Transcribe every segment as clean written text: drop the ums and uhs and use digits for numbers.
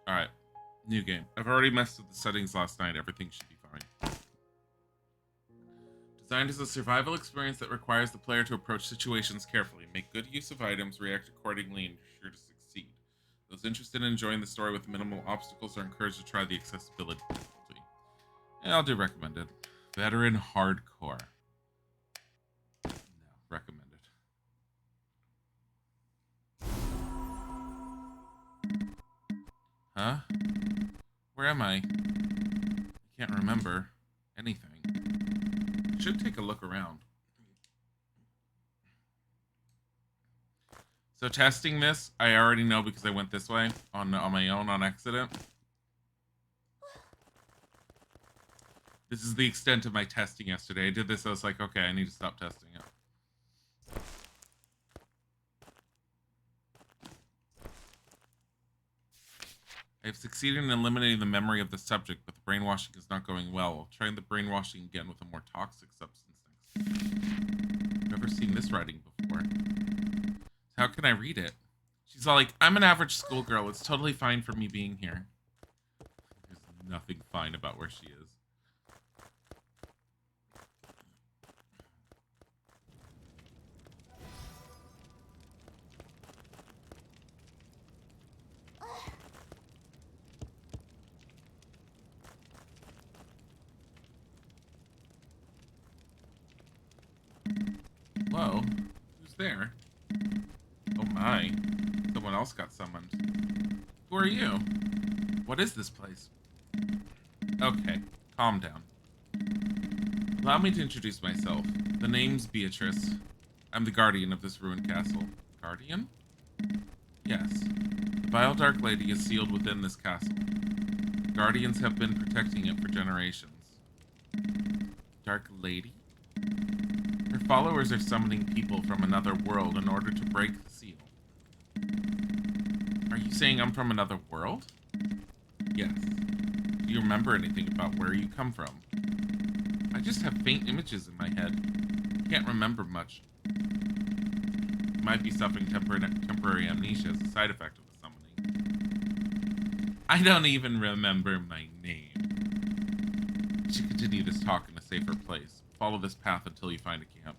Alright. New game. I've already messed with the settings last night. Everything should be fine. Designed as a survival experience that requires the player to approach situations carefully, make good use of items, react accordingly, and you're sure to succeed. Those interested in enjoying the story with minimal obstacles are encouraged to try the accessibility difficulty. Yeah, I'll do recommended. Veteran hardcore. No, recommended. Huh? Where am I? I can't remember anything. Should take a look around. So testing this, I already know because I went this way on my own on accident. This is the extent of my testing yesterday. I did this, I was like, okay, I need to stop testing it. I have succeeded in eliminating the memory of the subject, but the brainwashing is not going well. I'll try the brainwashing again with a more toxic substance next. I've never seen this writing before. How can I read it? She's all like, I'm an average schoolgirl. It's totally fine for me being here. There's nothing fine about where she is. Whoa, who's there? Oh my, someone else got summoned. Who are you? What is this place? Okay, calm down. Allow me to introduce myself. The name's Beatrice. I'm the guardian of this ruined castle. Guardian? Yes. The vile Dark Lady is sealed within this castle. Guardians have been protecting it for generations. Dark Lady? Her followers are summoning people from another world in order to break the seal. Are you saying I'm from another world? Yes. Do you remember anything about where you come from? I just have faint images in my head. Can't remember much. Might be suffering temporary amnesia as a side effect of the summoning. I don't even remember my name. You should continue this talk in a safer place. Follow this path until you find a camp.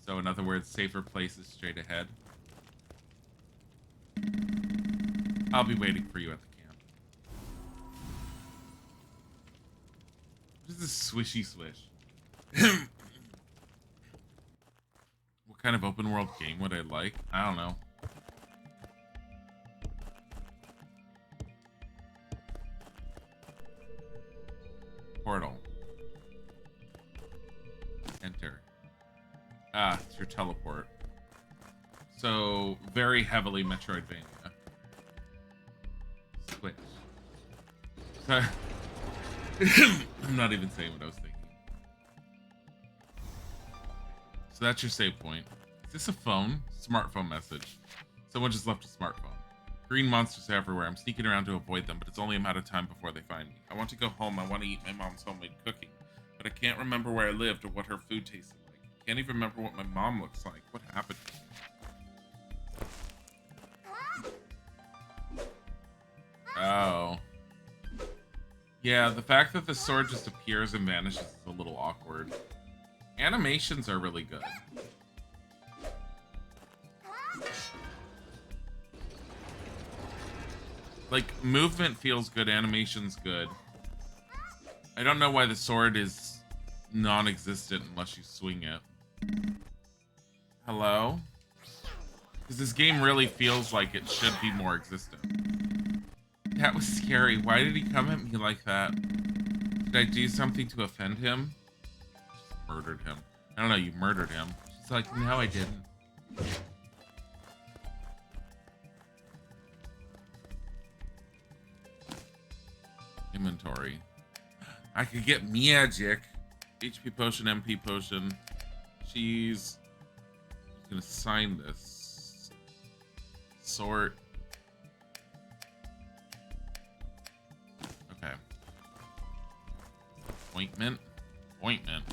So, in other words, safer place is straight ahead. I'll be waiting for you at the camp. What is this swishy swish? What kind of open world game would I like? I don't know. Portal. Enter. Ah, it's your teleport. So, very heavily Metroidvania. Switch. I'm not even saying what I was thinking. So that's your save point. Is this a phone? Smartphone message. Someone just left a smartphone. Green monsters everywhere. I'm sneaking around to avoid them, but it's only a matter of time before they find me. I want to go home. I want to eat my mom's homemade cooking, but I can't remember where I lived or what her food tasted like. I can't even remember what my mom looks like. What happened? Oh. Yeah, the fact that the sword just appears and vanishes is a little awkward. Animations are really good. Like, movement feels good, animation's good. I don't know why the sword is non-existent unless you swing it. Hello? Because this game really feels like it should be more existent. That was scary. Why did he come at me like that? Did I do something to offend him? Just murdered him. I don't know, you murdered him. She's like, no, I didn't. Inventory. I could get magic. HP potion, MP potion. She's gonna sign this. Sort. Okay. Ointment. Ointment.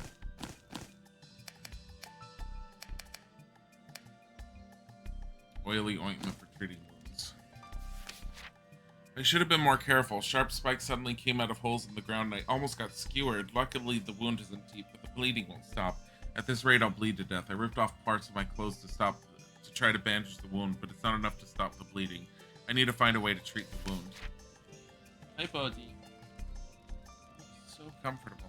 Oily ointment for treating wounds. I should have been more careful. Sharp spikes suddenly came out of holes in the ground and I almost got skewered. Luckily, the wound isn't deep, but the bleeding won't stop. At this rate, I'll bleed to death. I ripped off parts of my clothes to try to bandage the wound, but it's not enough to stop the bleeding. I need to find a way to treat the wound. Hi, buddy. So comfortable.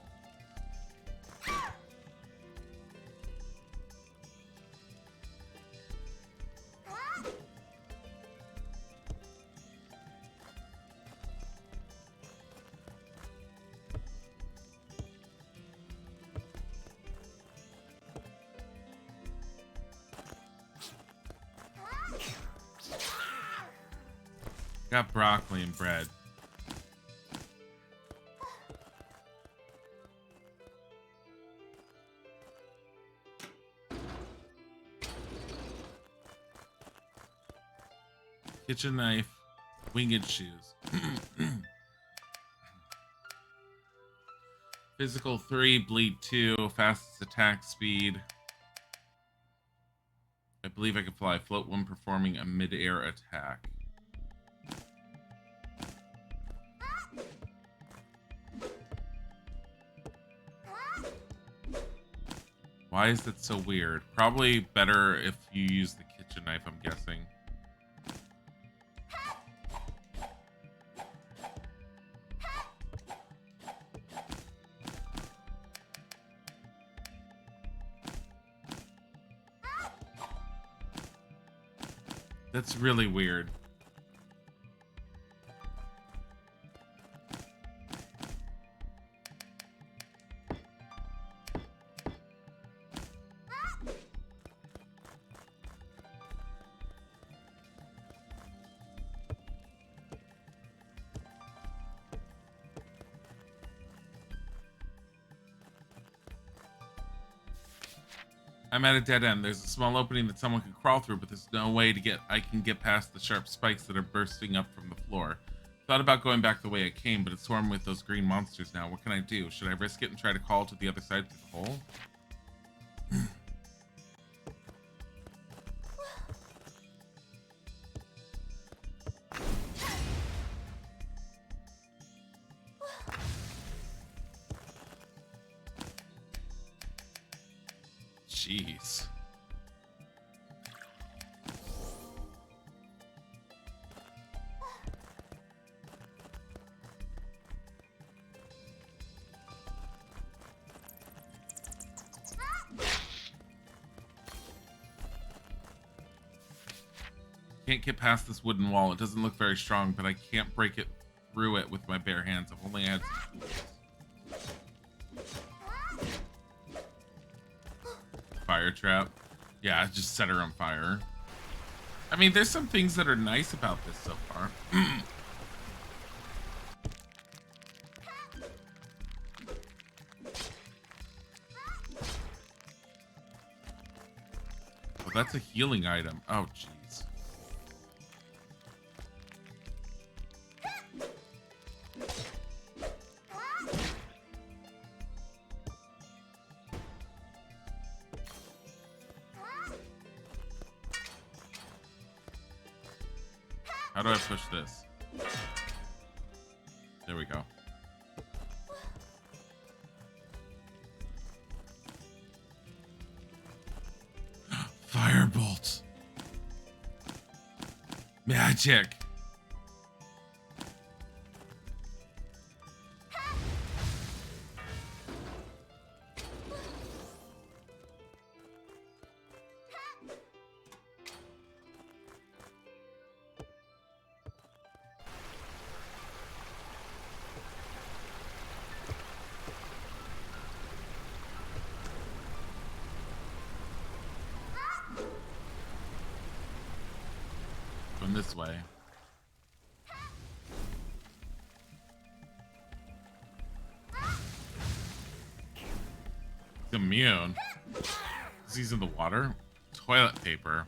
Got broccoli and bread. Kitchen knife, winged shoes. Physical 3, bleed 2, fastest attack speed. I believe I can fly. Float when performing a mid-air attack. Why is that so weird? Probably better if you use the kitchen knife, I'm guessing. That's really weird. I'm at a dead end. There's a small opening that someone can crawl through, but there's no way I can get past the sharp spikes that are bursting up from the floor. Thought about going back the way I came, but it's swarmed with those green monsters now. What can I do? Should I risk it and try to crawl to the other side through the hole? Jeez. Can't get past this wooden wall. It doesn't look very strong, but I can't break it through it with my bare hands. I've only had some tools. Fire trap. Yeah, just set her on fire. I mean, there's some things that are nice about this so far. Oh, that's a healing item. Oh, jeez. How do I push this? There we go. Firebolt. Magic. This way. He's immune. He's in the water. Toilet paper.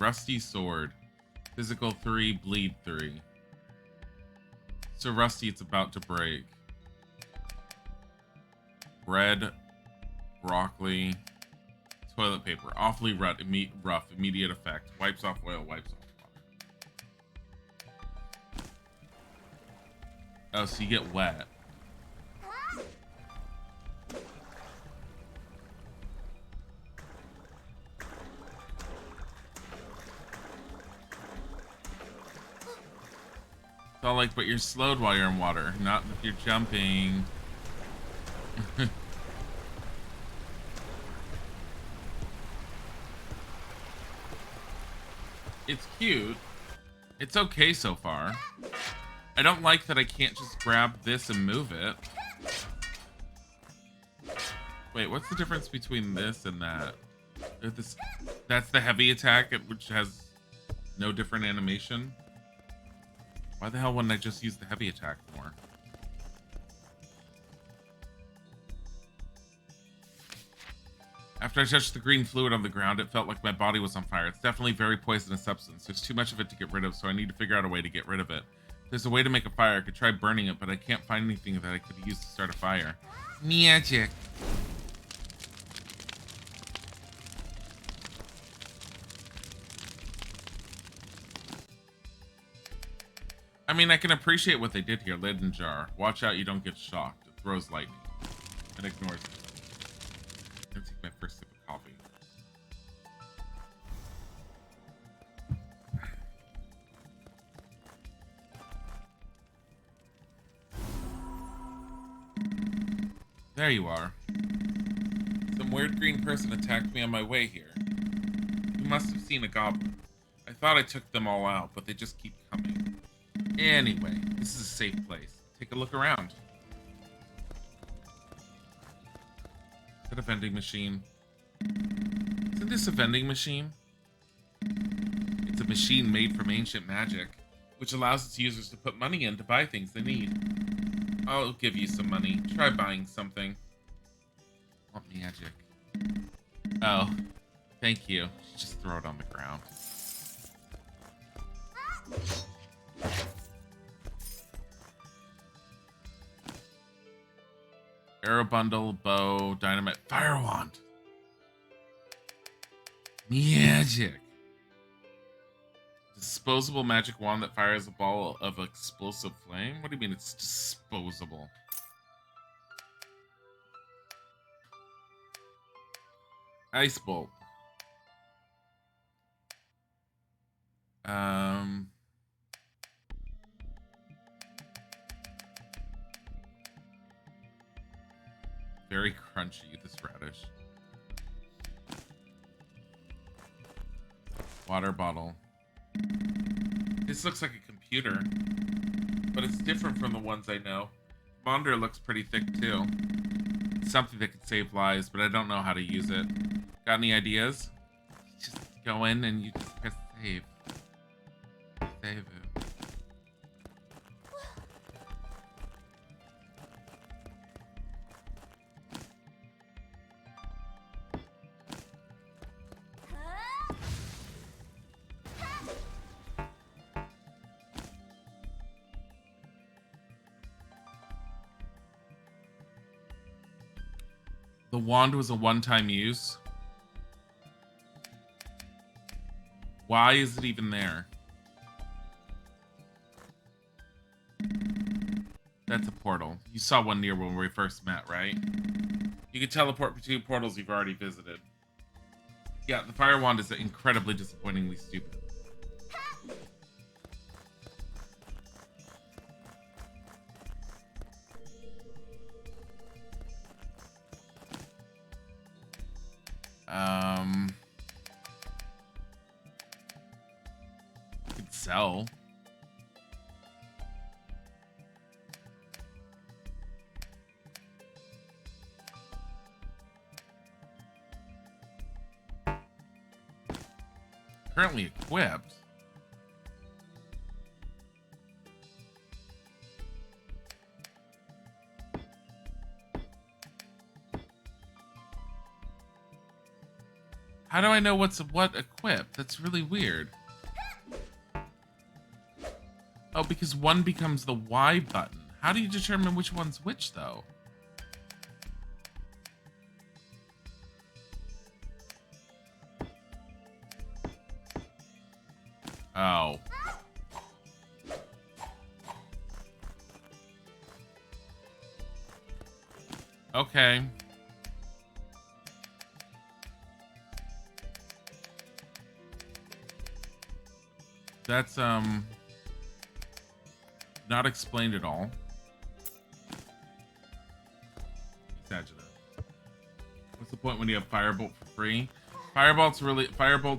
Rusty sword. Physical 3, bleed 3. So rusty, it's about to break. Bread, broccoli, Toilet paper. Awfully rough, immediate effect. Wipes off oil, wipes off water. Oh, so you get wet. It's all like, but you're slowed while you're in water, not if you're jumping. It's cute. It's okay so far. I don't like that I can't just grab this and move it. Wait, what's the difference between this and that? That's the heavy attack, which has no different animation. Why the hell wouldn't I just use the heavy attack more? After I touched the green fluid on the ground, it felt like my body was on fire. It's definitely very poisonous substance. There's too much of it to get rid of, so I need to figure out a way to get rid of it. If there's a way to make a fire, I could try burning it, but I can't find anything that I could use to start a fire. Magic. I mean, I can appreciate what they did here. Lid and jar. Watch out you don't get shocked. It throws lightning. And ignores it. I'm gonna take my first sip of coffee. There you are. Some weird green person attacked me on my way here. You must have seen a goblin. I thought I took them all out, but they just keep coming. Anyway, this is a safe place. Take a look around. Is that a vending machine? Isn't this a vending machine? It's a machine made from ancient magic, which allows its users to put money in to buy things they need. I'll give you some money. Try buying something. I want magic. Oh, thank you. Just throw it on the ground. Arrow bundle, bow, dynamite, fire wand. Magic. Disposable magic wand that fires a ball of explosive flame? What do you mean it's disposable? Ice bolt. Very crunchy, this radish. Water bottle. This looks like a computer, but it's different from the ones I know. Bonder looks pretty thick too. It's something that could save lives, but I don't know how to use it. Got any ideas? Just go in and you just press save. Save it. The wand was a one-time use. Why is it even there? That's a portal. You saw one near when we first met, right? You can teleport between portals you've already visited. Yeah, the fire wand is incredibly disappointingly stupid. Could sell. Currently equipped. How do I know what's what equipped? That's really weird. Oh, because one becomes the Y button. How do you determine which one's which, though? Oh. Okay. That's, not explained at all. Exaggerate. What's the point when you have Firebolt for free? Firebolt's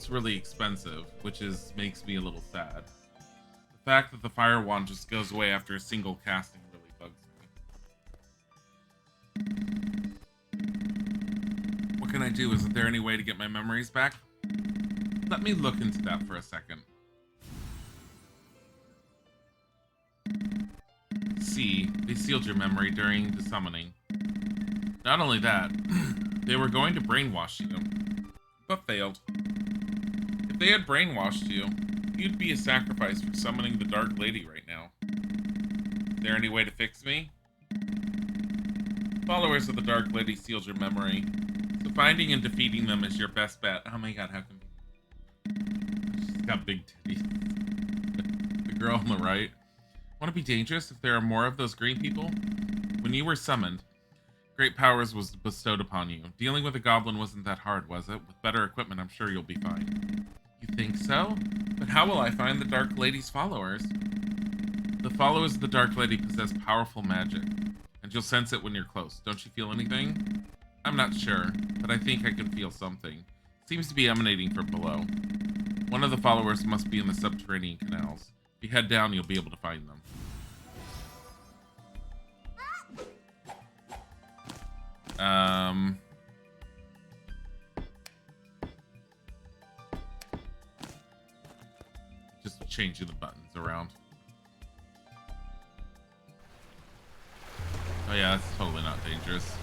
really expensive, which makes me a little sad. The fact that the Fire Wand just goes away after a single casting really bugs me. What can I do? Isn't there any way to get my memories back? Let me look into that for a second. See, they sealed your memory during the summoning. Not only that, they were going to brainwash you, but failed. If they had brainwashed you, you'd be a sacrifice for summoning the Dark Lady right now. Is there any way to fix me? Followers of the Dark Lady sealed your memory, so finding and defeating them is your best bet. Oh my god, how come... She's got big titties. The girl on the right. Want to be dangerous if there are more of those green people? When you were summoned, great powers was bestowed upon you. Dealing with a goblin wasn't that hard, was it? With better equipment, I'm sure you'll be fine. You think so? But how will I find the Dark Lady's followers? The followers of the Dark Lady possess powerful magic, and you'll sense it when you're close. Don't you feel anything? I'm not sure, but I think I can feel something. It seems to be emanating from below. One of the followers must be in the subterranean canals. If you head down, you'll be able to find them. Just changing the buttons around. Oh yeah, that's totally not dangerous.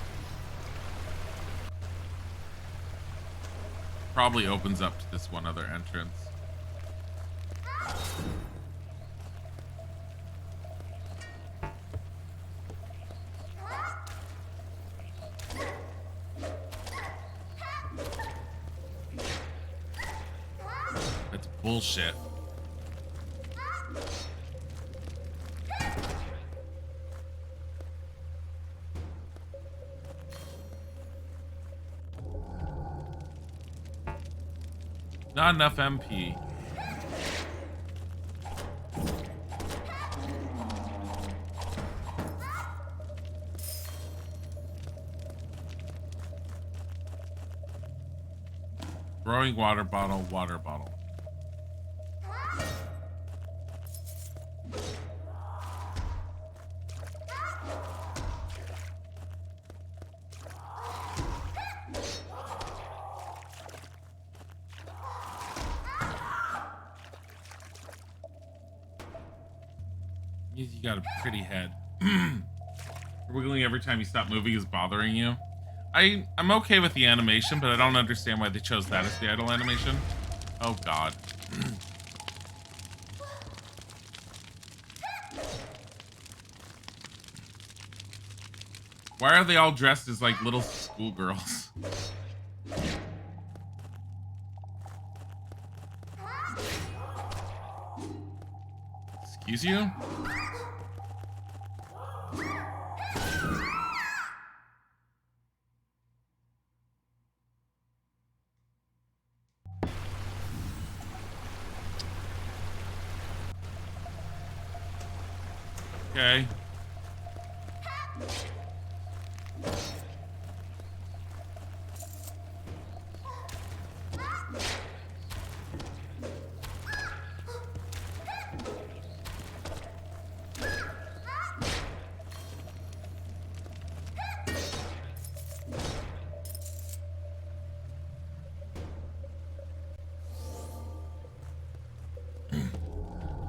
Probably opens up to this one other entrance. That's bullshit. Not enough MP. Growing water bottle, water bottle. You got a pretty head. Wiggling every time you stop moving is bothering you. I'm okay with the animation, but I don't understand why they chose that as the idle animation. Oh god. Why are they all dressed as like little schoolgirls? Excuse you? Okay.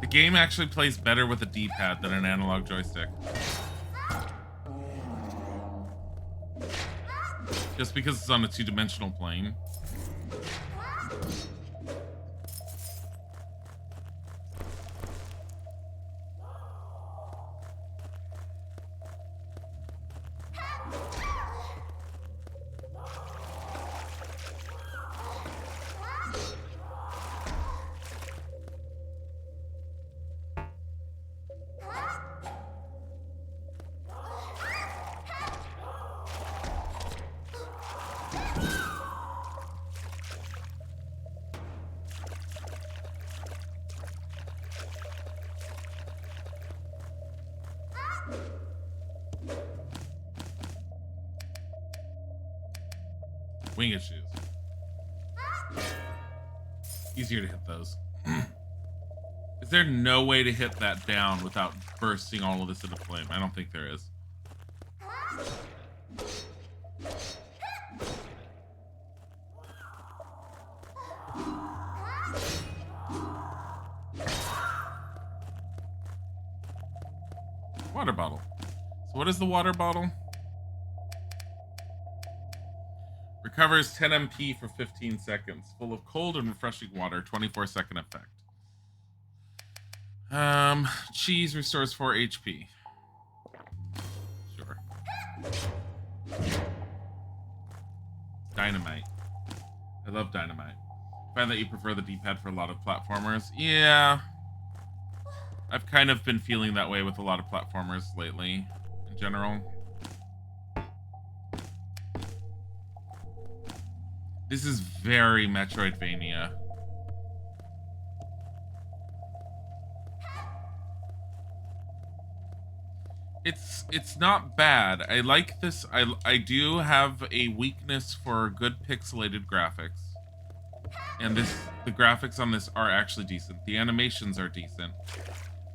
The game actually plays better with a D-pad than an analog joystick. Just because it's on a two-dimensional plane. Wing issues. Easier to hit those. Is there no way to hit that down without bursting all of this into flame? I don't think there is. Water bottle. So what is the water bottle? Recovers 10 MP for 15 seconds. Full of cold and refreshing water. 24-second effect. Cheese restores 4 HP. Sure. Dynamite. I love dynamite. I find that you prefer the D-pad for a lot of platformers. Yeah. I've kind of been feeling that way with a lot of platformers lately, in general. This is very Metroidvania. It's not bad. I like this. I do have a weakness for good pixelated graphics. And the graphics on this are actually decent. The animations are decent.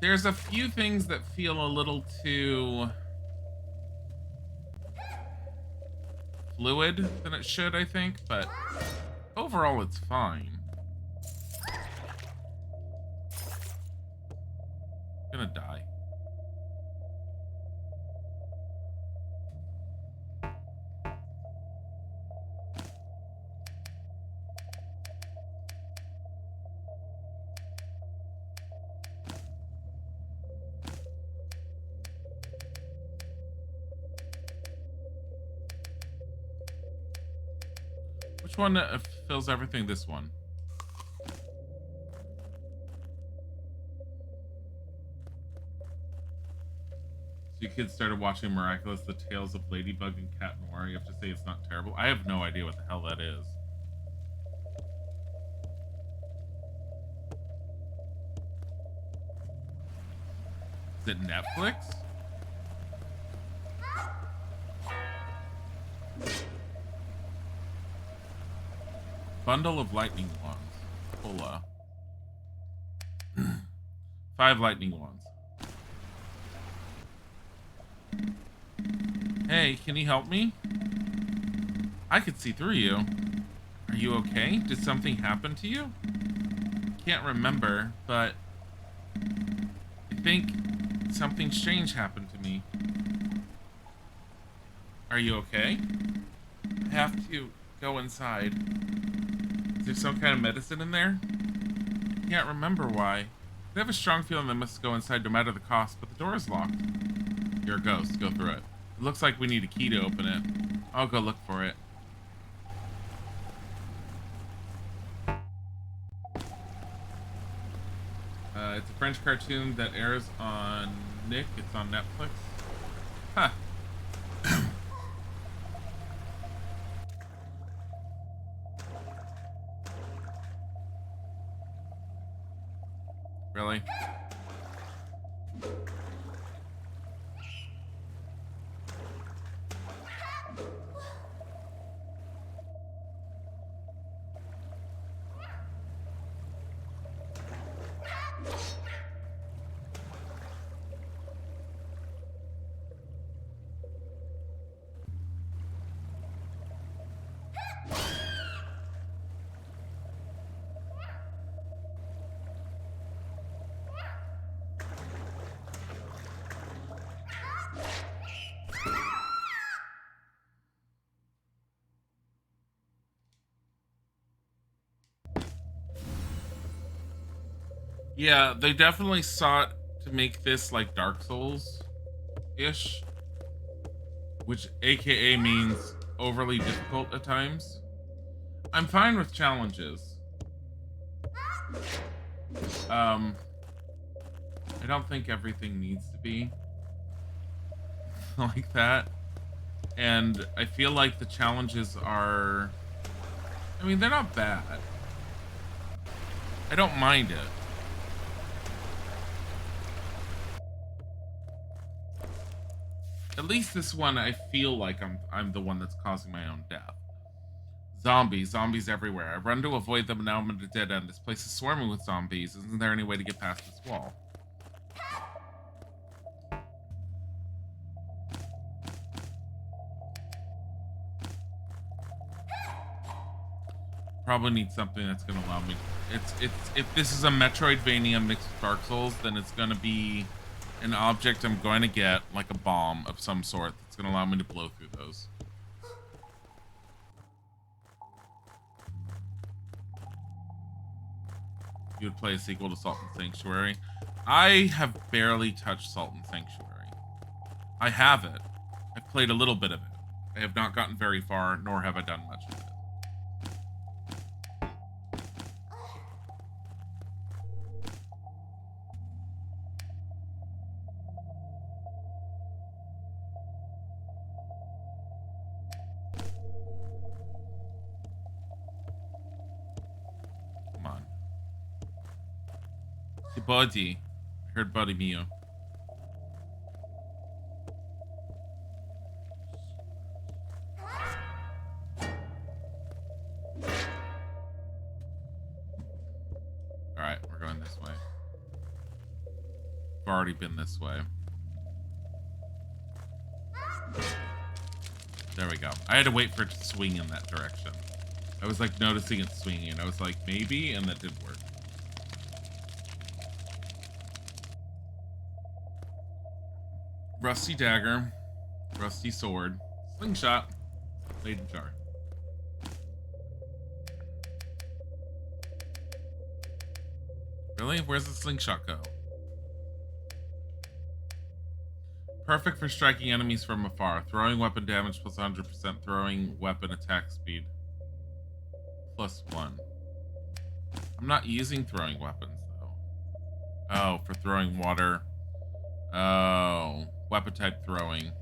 There's a few things that feel a little too fluid than it should, I think, but overall it's fine. I'm gonna die. Which one fills everything? This one. So you kids started watching Miraculous, The Tales of Ladybug and Cat Noir. You have to say it's not terrible. I have no idea what the hell that is. Is it Netflix? Bundle of lightning wands. Cola. 5 lightning wands. Hey, can you help me? I could see through you. Are you okay? Did something happen to you? Can't remember, but I think something strange happened to me. Are you okay? I have to go inside. Is there some kind of medicine in there? Can't remember why. I have a strong feeling I must go inside no matter the cost, but the door is locked. You're a ghost. Go through it. It looks like we need a key to open it. I'll go look for it. It's a French cartoon that airs on Nick. It's on Netflix. Huh. Really? Yeah, they definitely sought to make this like Dark Souls-ish, which AKA means overly difficult at times. I'm fine with challenges. I don't think everything needs to be like that. And I feel like the challenges are... I mean, they're not bad. I don't mind it. At least this one, I feel like I'm the one that's causing my own death. Zombies. Zombies everywhere. I run to avoid them and now I'm at a dead end. This place is swarming with zombies. Isn't there any way to get past this wall? Probably need something that's going to allow me. It's if this is a Metroidvania mixed with Dark Souls, then it's going to be an object I'm going to get, like a bomb of some sort, that's going to allow me to blow through those. You would play a sequel to Salt and Sanctuary. I have barely touched Salt and Sanctuary. I have it. I've played a little bit of it. I have not gotten very far, nor have I done much of it. Come on. Hey, buddy. I heard Buddy Mio. Alright, we're going this way. I've already been this way. There we go. I had to wait for it to swing in that direction. I was like noticing it swinging, and I was like, maybe, and that did work. Rusty dagger, rusty sword, slingshot, Maiden jar. Really? Where's the slingshot go? Perfect for striking enemies from afar. Throwing weapon damage plus 100%. Throwing weapon attack speed plus 1. I'm not using throwing weapons, though. Oh, for throwing water. Oh, weapon type throwing.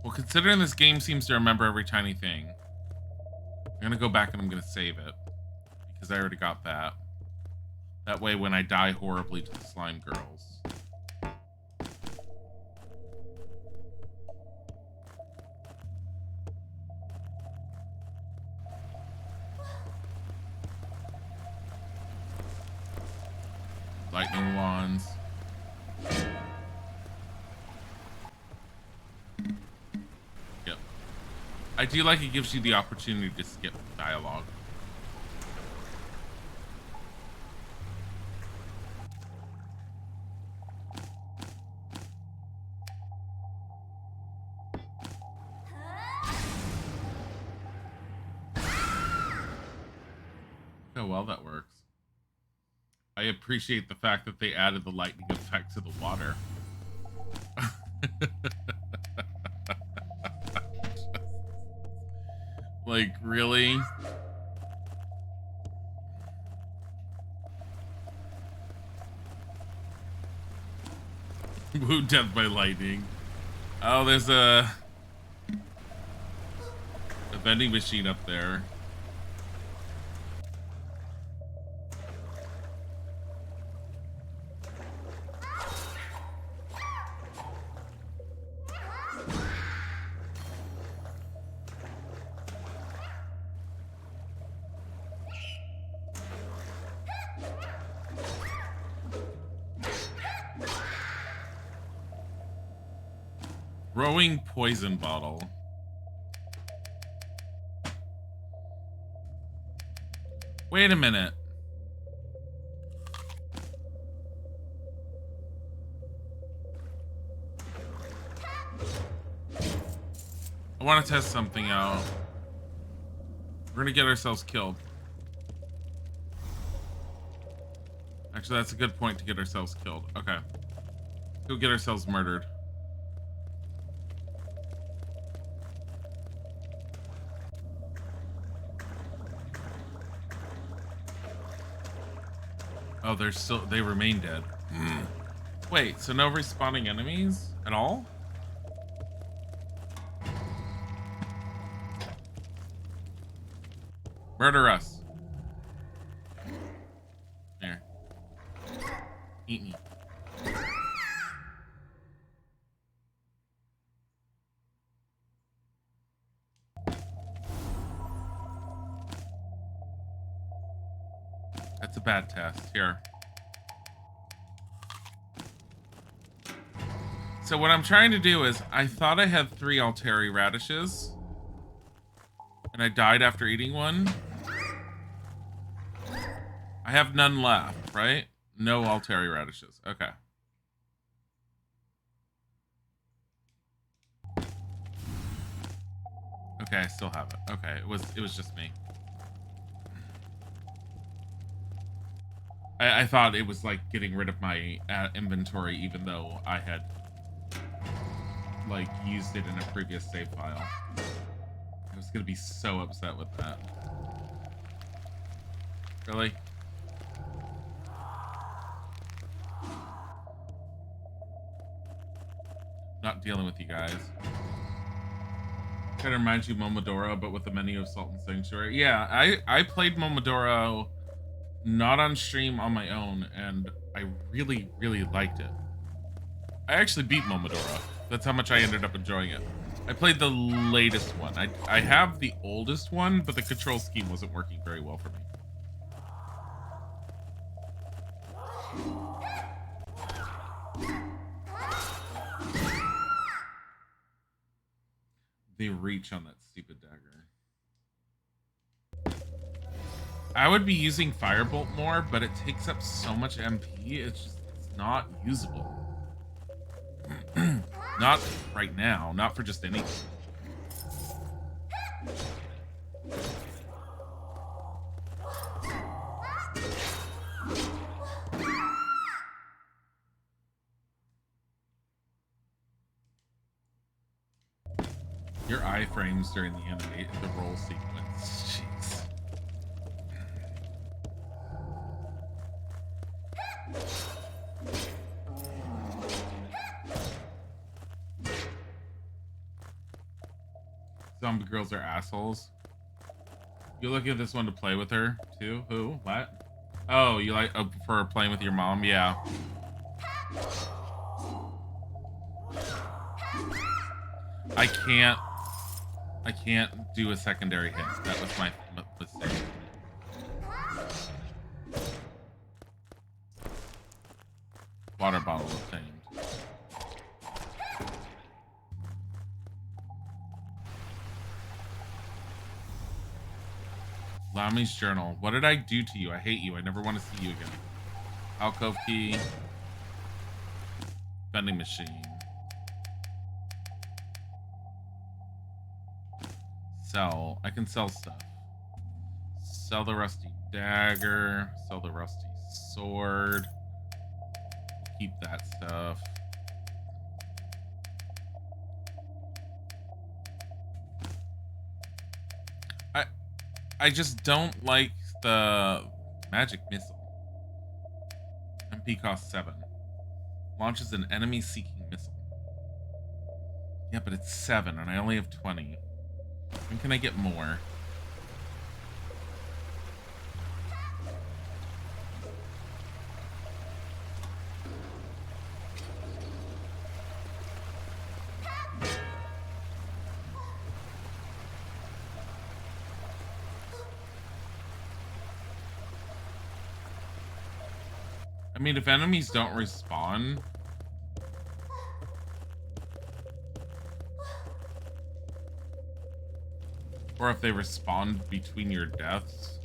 Well, considering this game seems to remember every tiny thing, I'm gonna go back and I'm gonna save it. Because I already got that. That way when I die horribly to the slime girls. Lightning wands. Yep. I do like it gives you the opportunity to skip dialogue. How well that works. I appreciate the fact that they added the lightning effect to the water. Like, really? Woo, death by lightning. Oh, there's a vending machine up there. Throwing poison bottle. Wait a minute. I want to test something out. We're gonna get ourselves killed. Actually, that's a good point to get ourselves killed. Okay. Go get ourselves murdered. Oh, they remain dead. Wait, so no respawning enemies at all? Murder us. There. Eat me. That's a bad test. Here. So what I'm trying to do is, I thought I had 3 Alteri radishes. And I died after eating one. I have none left, right? No Alteri radishes. Okay. Okay, I still have it. Okay, it was just me. I thought it was like getting rid of my inventory, even though I had like used it in a previous save file. I was gonna be so upset with that. Really? Not dealing with you guys. Kind of reminds you of Momodoro, but with the menu of Salt and Sanctuary. Yeah, I played Momodoro not on stream on my own, and I really, really liked it. I actually beat Momodoro. That's how much I ended up enjoying it. I played the latest one. I have the oldest one, but the control scheme wasn't working very well for me. The reach on that stupid dagger. I would be using Firebolt more, but it takes up so much MP, it's not usable. Not right now, not for just anything. Your iframes during the the roll sequence. Jeez. Zombie girls are assholes. You looking at this one to play with her too? Who? What? Oh, you like for playing with your mom? Yeah. I can't do a secondary hit. That was my mistake. Water bottle obtained. Lami's journal. What did I do to you? I hate you. I never want to see you again. Alcove key. Vending machine. Sell. I can sell stuff. Sell the rusty dagger. Sell the rusty sword. Keep that stuff. I just don't like the magic missile. MP costs 7. Launches an enemy-seeking missile. Yeah, but it's 7, and I only have 20. When can I get more? I mean, if enemies don't respawn... Or if they respawn between your deaths...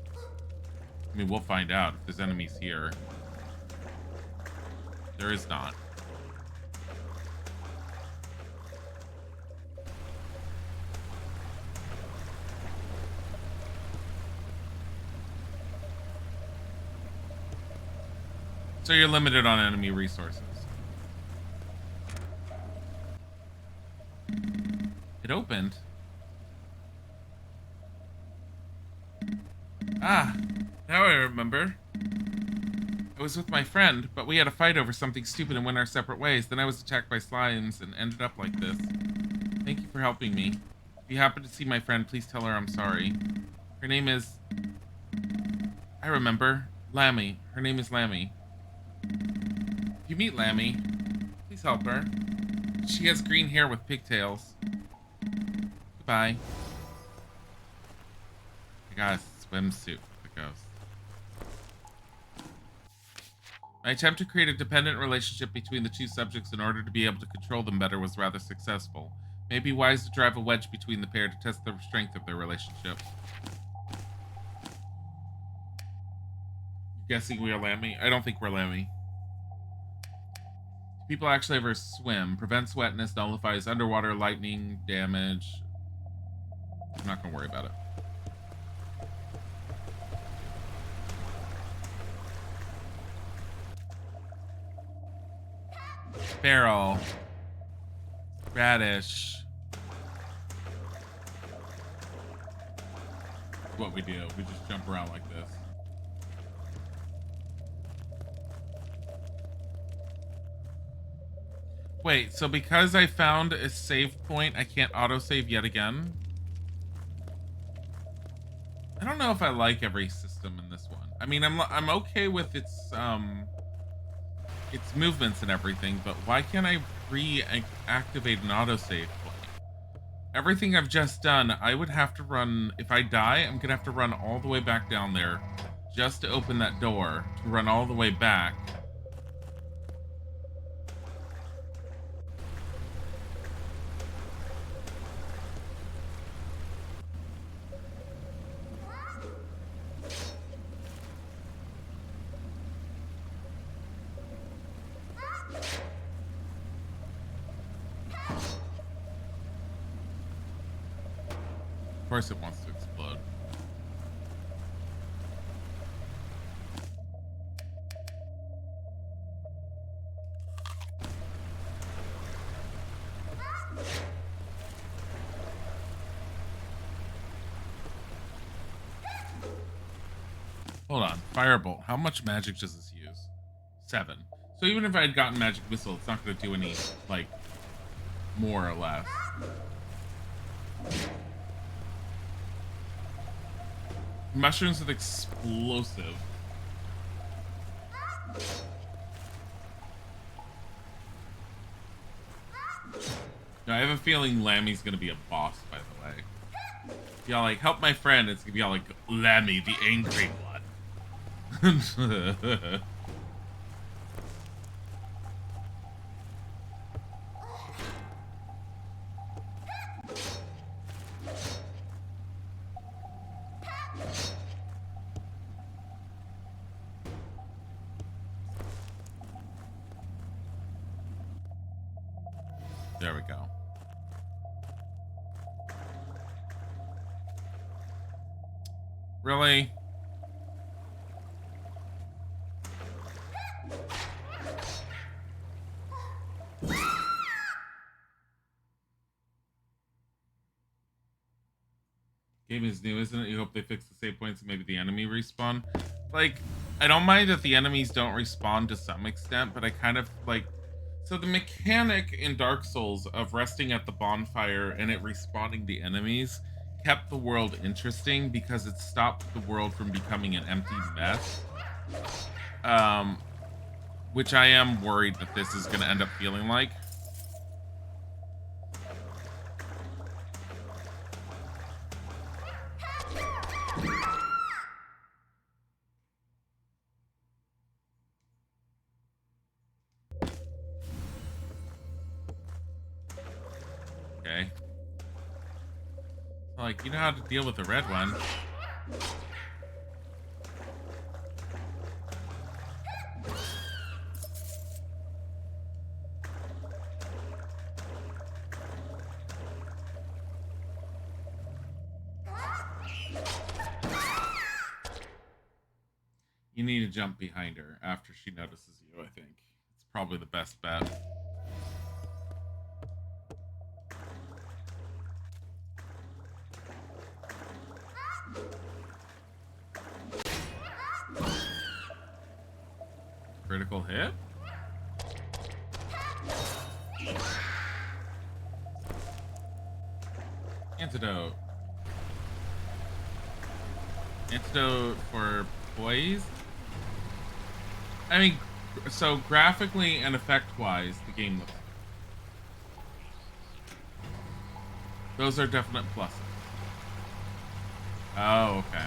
I mean, we'll find out if there's enemies here. There is not. So you're limited on enemy resources. It opened. Ah, now I remember. I was with my friend, but we had a fight over something stupid and went our separate ways. Then I was attacked by slimes and ended up like this. Thank you for helping me. If you happen to see my friend, please tell her I'm sorry. Her name is... I remember. Lammy. Her name is Lammy. If you meet Lammy, please help her. She has green hair with pigtails. Goodbye. I got a swimsuit for the ghost. My attempt to create a dependent relationship between the two subjects in order to be able to control them better was rather successful. It may be wise to drive a wedge between the pair to test the strength of their relationship. You're guessing we are Lammy? I don't think we're Lammy. People actually ever swim. Prevents wetness, nullifies underwater lightning damage. I'm not gonna worry about it. Barrel. Radish. What we do. We just jump around like this. Wait, so because I found a save point, I can't autosave yet again? I don't know if I like every system in this one. I mean, I'm okay with its movements and everything, but why can't I reactivate an autosave point? Everything I've just done, I would have to run. If I die, I'm gonna have to run all the way back down there just to open that door, to run all the way back. Of course it wants to explode. Hold on. Firebolt. How much magic does this use? 7. So even if I had gotten Magic Missile, it's not going to do any, like, more or less. Mushrooms with explosive. Now, I have a feeling Lammy's gonna be a boss, by the way. Y'all like, help my friend. It's gonna be all like, Lammy, the angry one. There we go. Really? Game is new, isn't it? You hope they fix the save points and maybe the enemy respawn. Like, I don't mind that the enemies don't respawn to some extent, but I kind of like... So the mechanic in Dark Souls of resting at the bonfire and it respawning the enemies kept the world interesting because it stopped the world from becoming an empty mess. Which I am worried that this is going to end up feeling like. Okay. Like, you know how to deal with the red one. You need to jump behind her after she notices you, I think. It's probably the best bet. Critical hit? Antidote. Antidote for poise? I mean, so graphically and effect-wise, the game looks... Those are definite pluses. Oh, okay.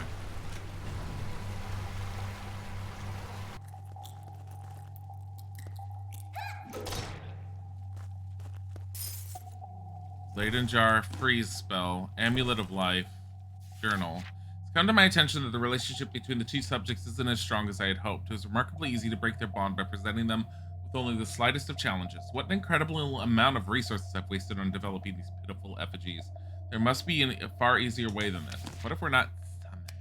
Laden jar, freeze spell, amulet of life, journal. It's come to my attention that the relationship between the two subjects isn't as strong as I had hoped. It was remarkably easy to break their bond by presenting them with only the slightest of challenges. What an incredible amount of resources I've wasted on developing these pitiful effigies. There must be a far easier way than this. What if we're not summoned?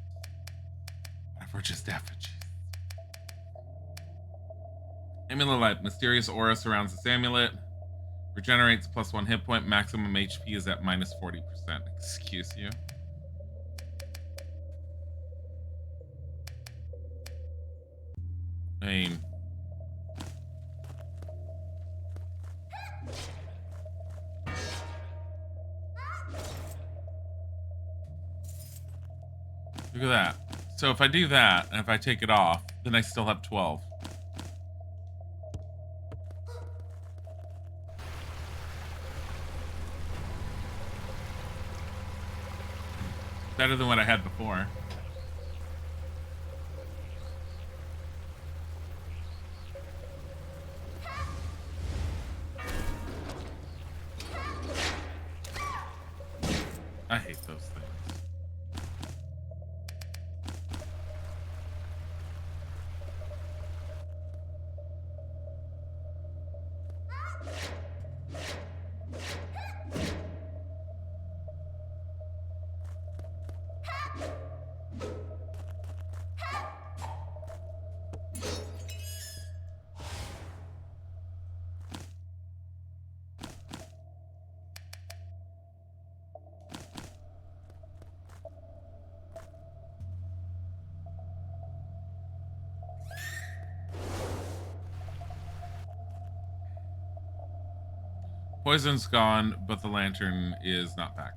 What if we're just effigies? Amulet of life. Mysterious aura surrounds this amulet. Regenerates +1 hit point. Maximum HP is at -40%. Excuse you. I mean, look at that. So if I do that, and if I take it off, then I still have 12. Better than what I had before. I hate those things. Poison's gone, but the lantern is not back.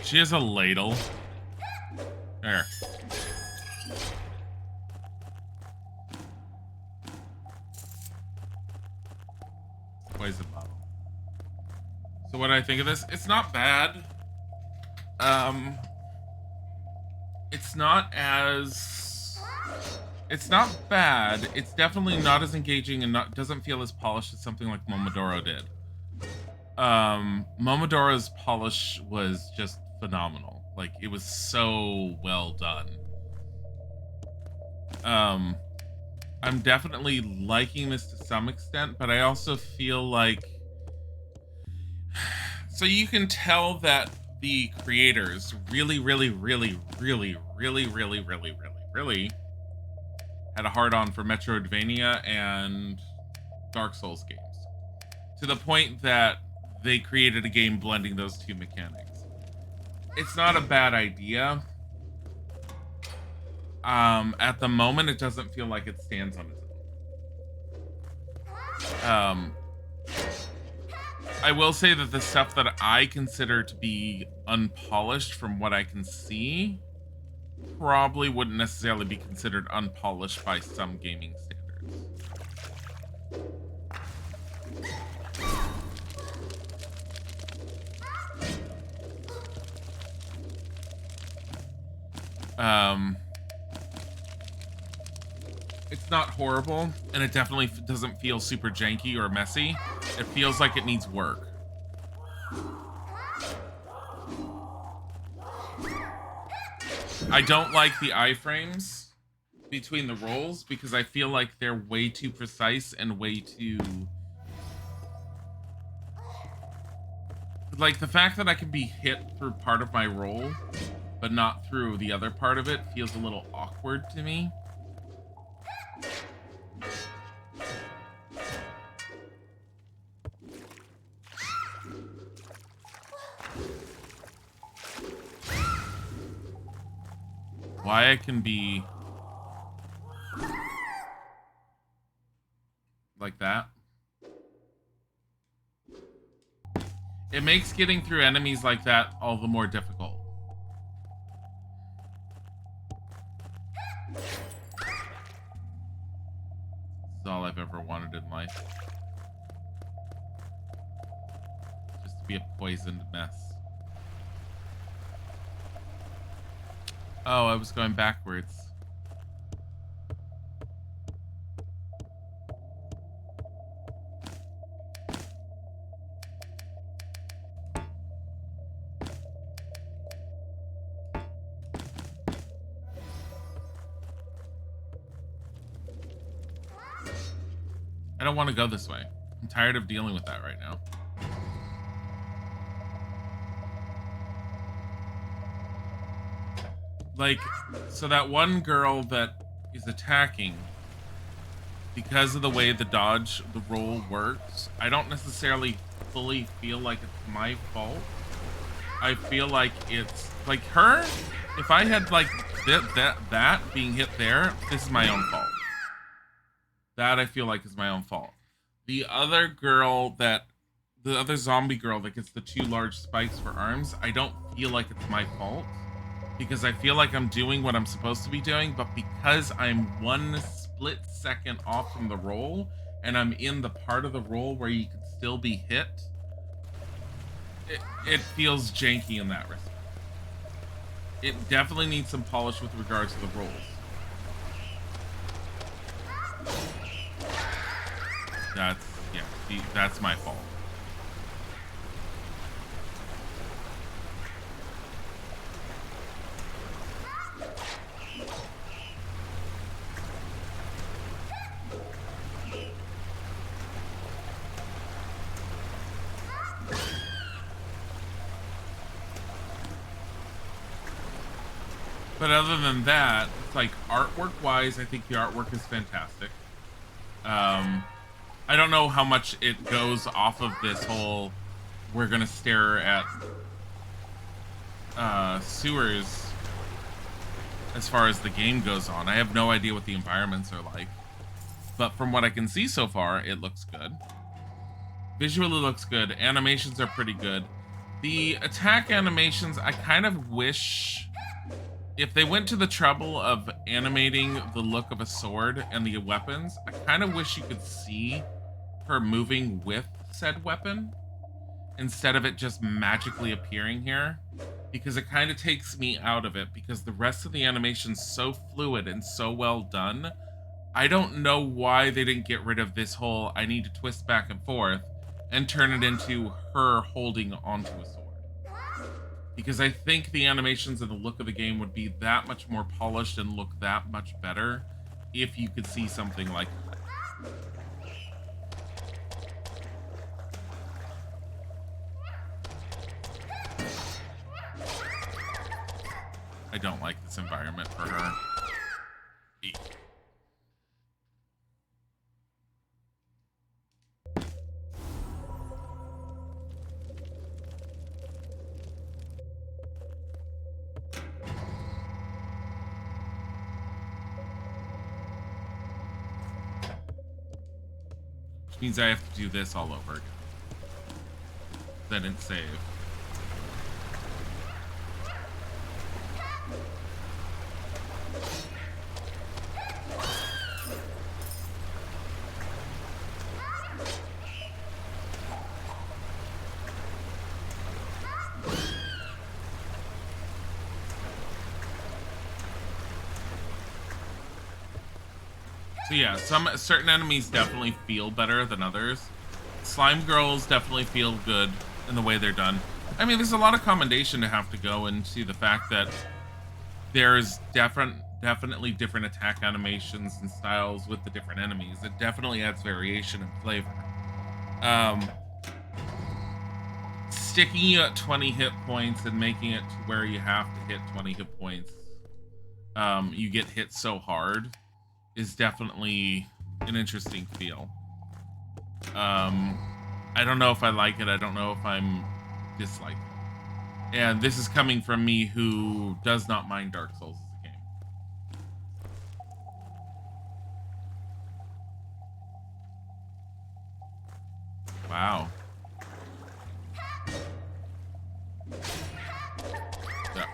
She has a ladle. There. Poison bottle. So what do I think of this? It's not bad. It's not bad. It's definitely not as engaging and doesn't feel as polished as something like Momodoro did. Momodoro's polish was just phenomenal. Like, it was so well done. I'm definitely liking this to some extent, but I also feel like, so you can tell that the creators really had a hard-on for Metroidvania and Dark Souls games, to the point that they created a game blending those two mechanics. It's not a bad idea. At the moment, it doesn't feel like it stands on its own. I will say that the stuff that I consider to be unpolished from what I can see probably wouldn't necessarily be considered unpolished by some gaming standards. It's not horrible, and it definitely doesn't feel super janky or messy. It feels like it needs work. I don't like the iframes between the rolls because I feel like they're way too precise and way too... Like, the fact that I can be hit through part of my roll, but not through the other part of it, feels a little awkward to me. Why I can be like that. It makes getting through enemies like that all the more difficult. This is all I've ever wanted in life. to be a poisoned mess. Oh, I was going backwards. I don't want to go this way. I'm tired of dealing with that right now. Like, so that one girl that is attacking, because of the way the roll works, I don't necessarily fully feel like it's my fault. I feel like it's like her. If I had like that being hit there, this is my own fault. That I feel like is my own fault. The other zombie girl that gets the 2 large spikes for arms, I don't feel like it's my fault. Because I feel like I'm doing what I'm supposed to be doing, but because I'm 1 split second off from the roll, and I'm in the part of the roll where you can still be hit, it feels janky in that respect. It definitely needs some polish with regards to the rolls. That's my fault. But other than that, it's like artwork-wise, I think the artwork is fantastic. I don't know how much it goes off of this whole we're gonna stare at sewers as far as the game goes on. I have no idea what the environments are like. But from what I can see so far, it looks good. Visually looks good. Animations are pretty good. The attack animations, I kind of wish... if they went to the trouble of animating the look of a sword and the weapons, I kind of wish you could see her moving with said weapon instead of it just magically appearing here, because it kind of takes me out of it, because the rest of the animation's so fluid and so well done. I don't know why they didn't get rid of this whole I need to twist back and forth and turn it into her holding onto a sword. Because I think the animations and the look of the game would be that much more polished and look that much better if you could see something like that. I don't like this environment for her. Which means I have to do this all over again. Then it's save. So yeah, certain enemies definitely feel better than others. Slime girls definitely feel good in the way they're done. I mean, there's a lot of commendation to have to go into the fact that there's definitely different attack animations and styles with the different enemies. It definitely adds variation and flavor. Sticking you at 20 hit points and making it to where you have to hit 20 hit points, you get hit so hard, is definitely an interesting feel. I don't know if I like it. I don't know if I'm dislike it. And this is coming from me who does not mind Dark Souls as a game. Wow. Yeah.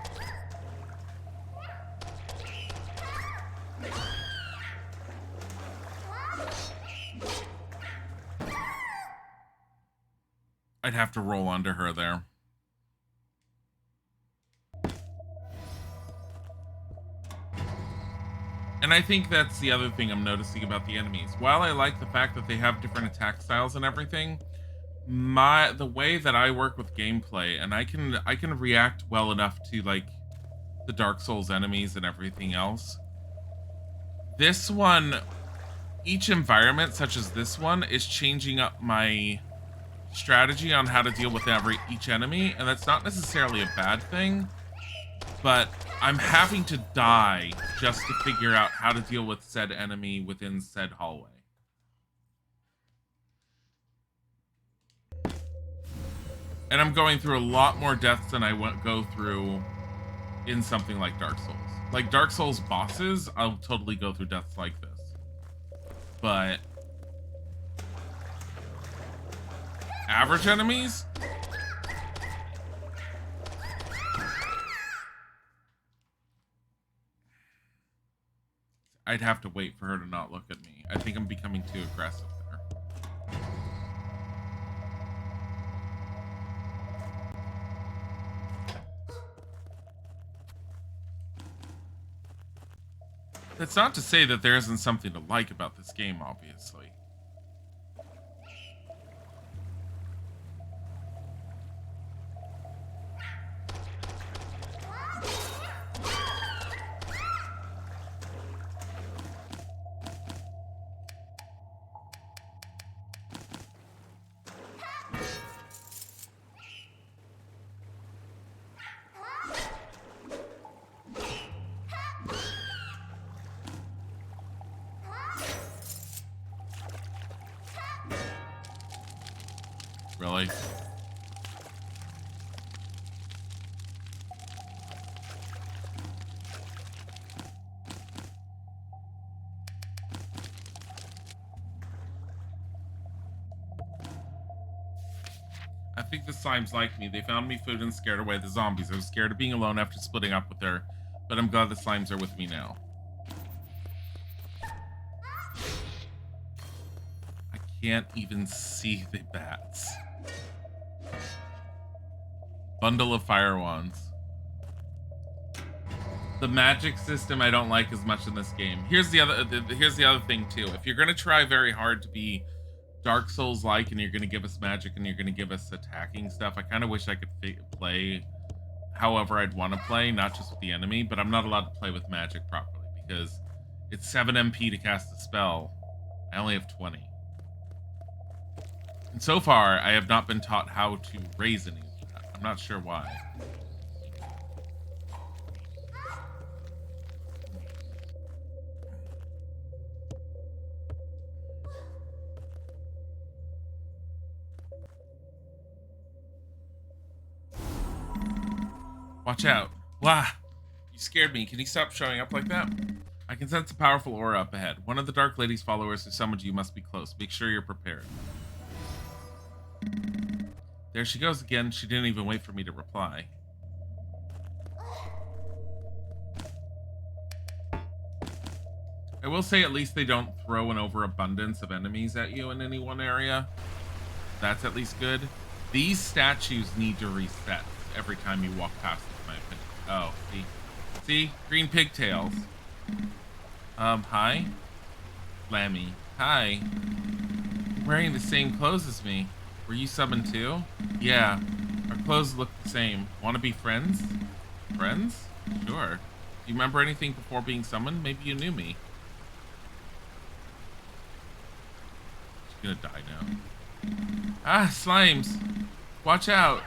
I'd have to roll under her there. And I think that's the other thing I'm noticing about the enemies. While I like the fact that they have different attack styles and everything, the way that I work with gameplay, and I can react well enough to like the Dark Souls enemies and everything else. This one, each environment, such as this one, is changing up my strategy on how to deal with each enemy, and that's not necessarily a bad thing, but I'm having to die just to figure out how to deal with said enemy within said hallway. And I'm going through a lot more deaths than I go through in something like Dark Souls. Like Dark Souls bosses, I'll totally go through deaths like this. But average enemies? I'd have to wait for her to not look at me. I think I'm becoming too aggressive there. That's not to say that there isn't something to like about this game, obviously. Really? I think the slimes like me. They found me food and scared away the zombies. I was scared of being alone after splitting up with her, but I'm glad the slimes are with me now. I can't even see the bats. Bundle of fire wands. The magic system I don't like as much in this game. Here's the other thing too. If you're gonna try very hard to be Dark Souls like, and you're gonna give us magic and you're gonna give us attacking stuff, I kind of wish I could play however I'd want to play, not just with the enemy. But I'm not allowed to play with magic properly because it's 7 MP to cast a spell. I only have 20. And so far, I have not been taught how to raise any of that. I'm not sure why. Watch out. Wah! You scared me. Can you stop showing up like that? I can sense a powerful aura up ahead. One of the Dark Lady's followers who summoned you must be close. Make sure you're prepared. There she goes again. She didn't even wait for me to reply. I will say at least they don't throw an overabundance of enemies at you in any one area. That's at least good. These statues need to reset every time you walk past them, in my opinion. Oh, see? See? Green pigtails. Hi? Lammy. Hi. You're wearing the same clothes as me. Were you summoned too? Yeah. Our clothes look the same. Want to be friends? Friends? Sure. Do you remember anything before being summoned? Maybe you knew me. She's gonna die now. Ah, slimes. Watch out.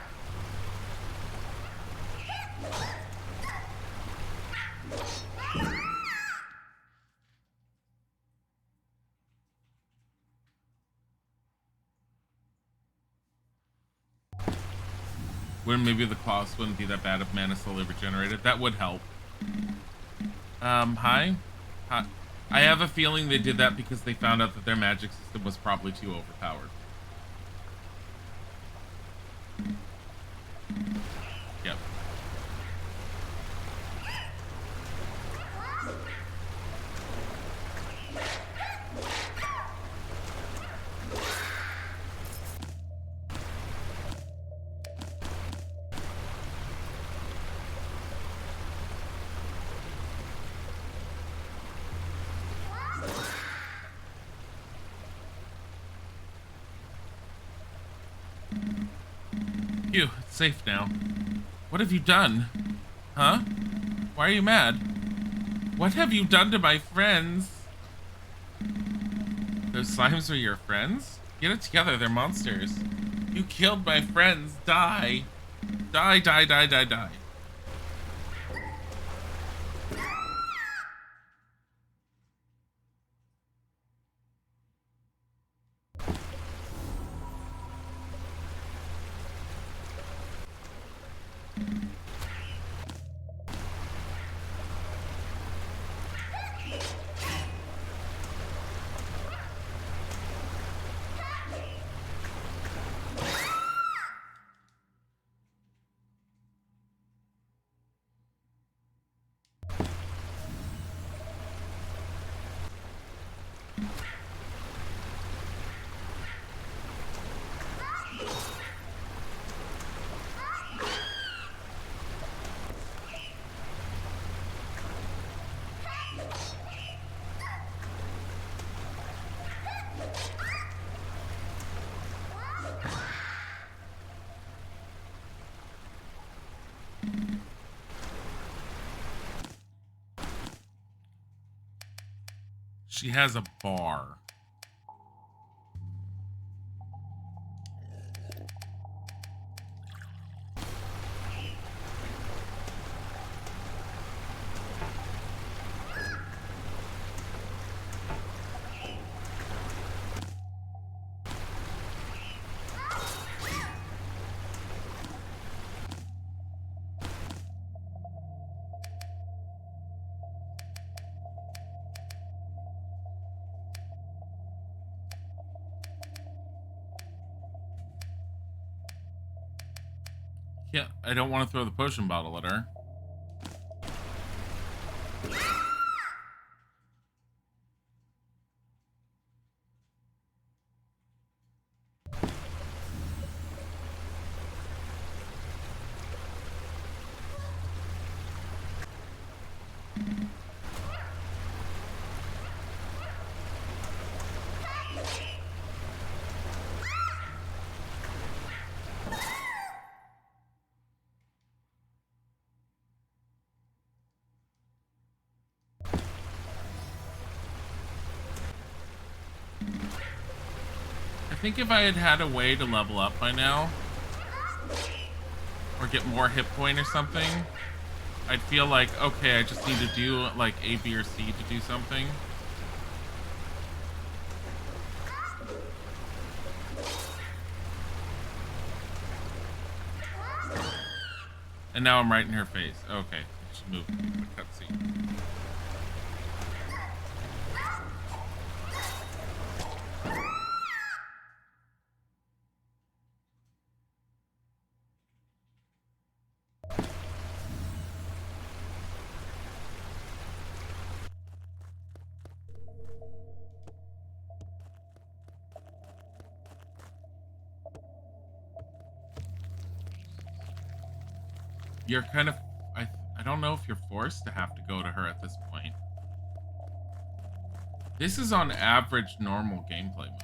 Maybe the cost wouldn't be that bad if mana slowly regenerated. That would help. Hi? Hi. I have a feeling they did that because they found out that their magic system was probably too overpowered. Yep. Phew, it's safe now. What have you done? Huh? Why are you mad? What have you done to my friends? Those slimes were your friends? Get it together, they're monsters. You killed my friends. Die. Die, die, die, die, die. She has a bar. Yeah, I don't want to throw the potion bottle at her. I think if I had had a way to level up by now, or get more hit point or something, I'd feel like, okay, I just need to do like A, B, or C to do something. And now I'm right in her face. Okay, she moved. The cutscene. You're kind of... I don't know if you're forced to have to go to her at this point. This is on average normal gameplay mode.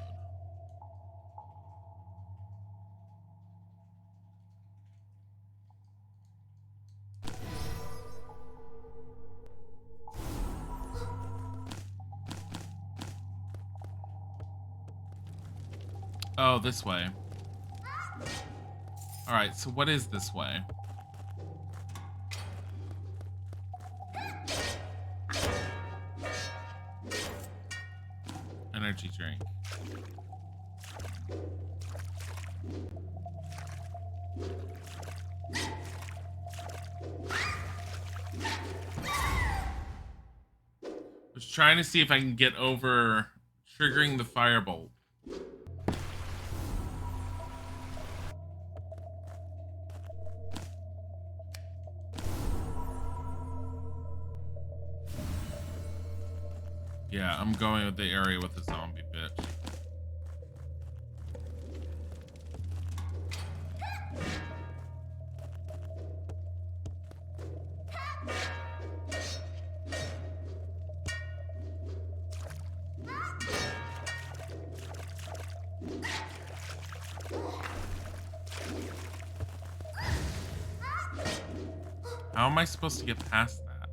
Oh, this way. Alright, so what is this way? Energy drink. Was trying to see if I can get over triggering the firebolt. Yeah, I'm going with the area with the zombie bitch. How am I supposed to get past that?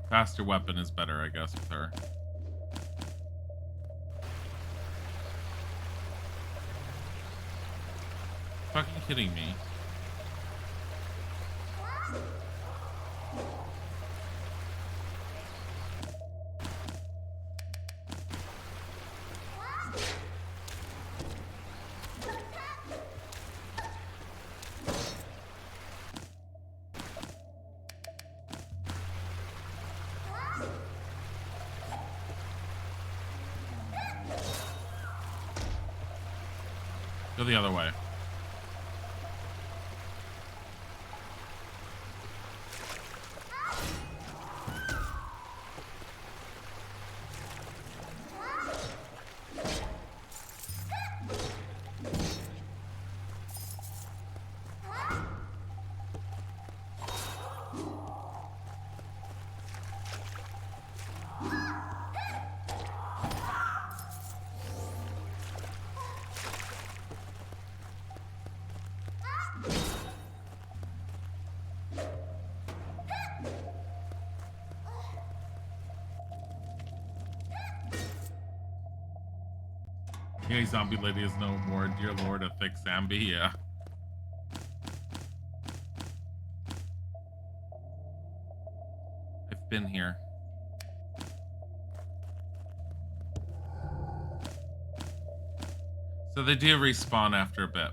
Faster weapon is better, I guess, with her. Fucking kidding me. Go the other way. Yay, zombie lady is no more. Dear Lord, a thick zombie. Yeah. I've been here. So they do respawn after a bit.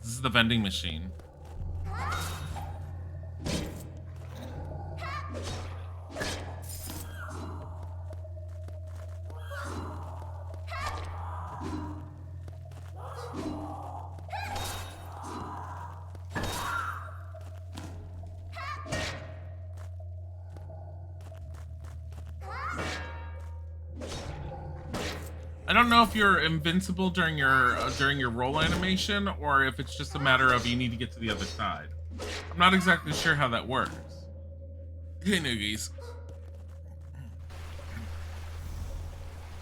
This is the vending machine. I don't know if you're invincible during your roll animation, or if it's just a matter of you need to get to the other side. I'm not exactly sure how that works. Hey, noogies.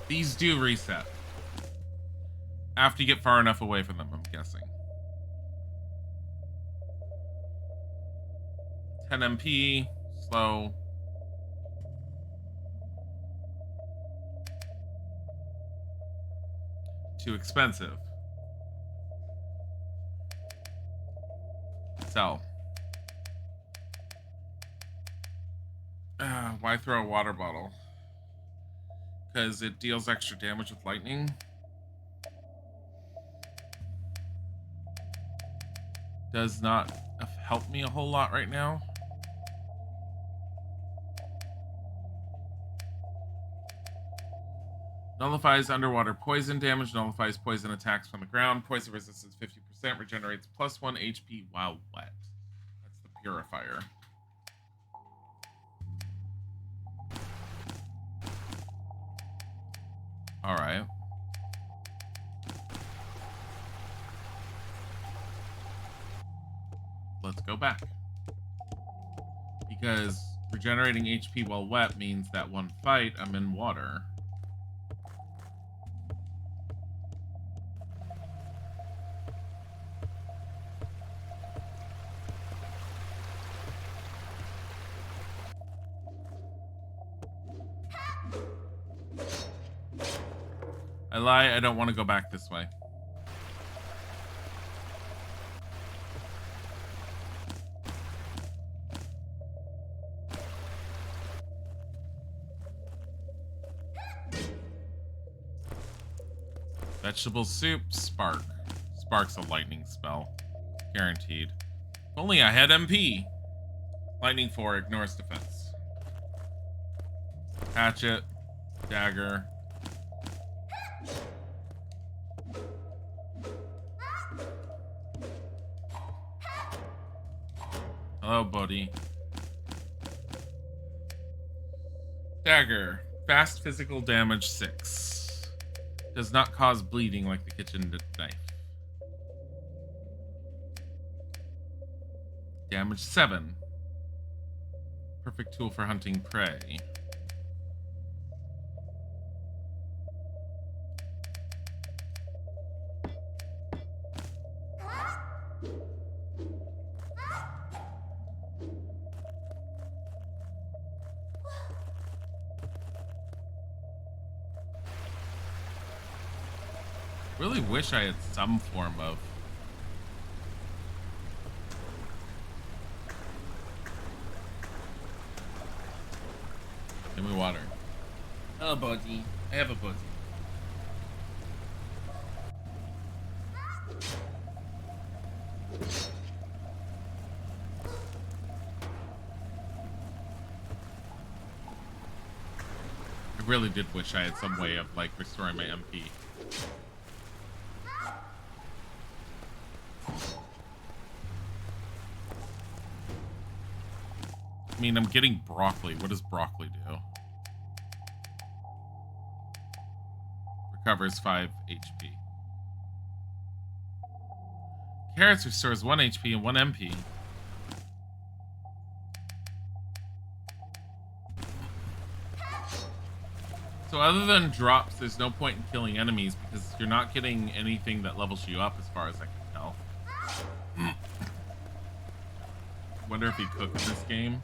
These do reset after you get far enough away from them, I'm guessing. 10 MP, slow. Too expensive. Sell. Why throw a water bottle? Because it deals extra damage with lightning. Does not help me a whole lot right now. Nullifies underwater poison damage, nullifies poison attacks from the ground, poison resistance 50%, regenerates +1 HP while wet. That's the purifier. Alright. Let's go back. Because regenerating HP while wet means that one fight, I'm in water. I lie, I don't want to go back this way. Vegetable soup, spark. Spark's a lightning spell. Guaranteed. If only I had MP. Lightning 4 ignores defense. Hatchet. Dagger. Hello, buddy. Dagger. Fast physical damage 6. Does not cause bleeding like the kitchen knife. Damage 7. Perfect tool for hunting prey. Really wish I had some form of give me water. Hello, buddy. I have a buddy. I really did wish I had some way of like restoring my MP. I mean, I'm getting broccoli. What does broccoli do? Recovers 5 HP. Carrots restores 1 HP and 1 MP. So other than drops, there's no point in killing enemies because you're not getting anything that levels you up as far as I can tell. Wonder if he cooked this game.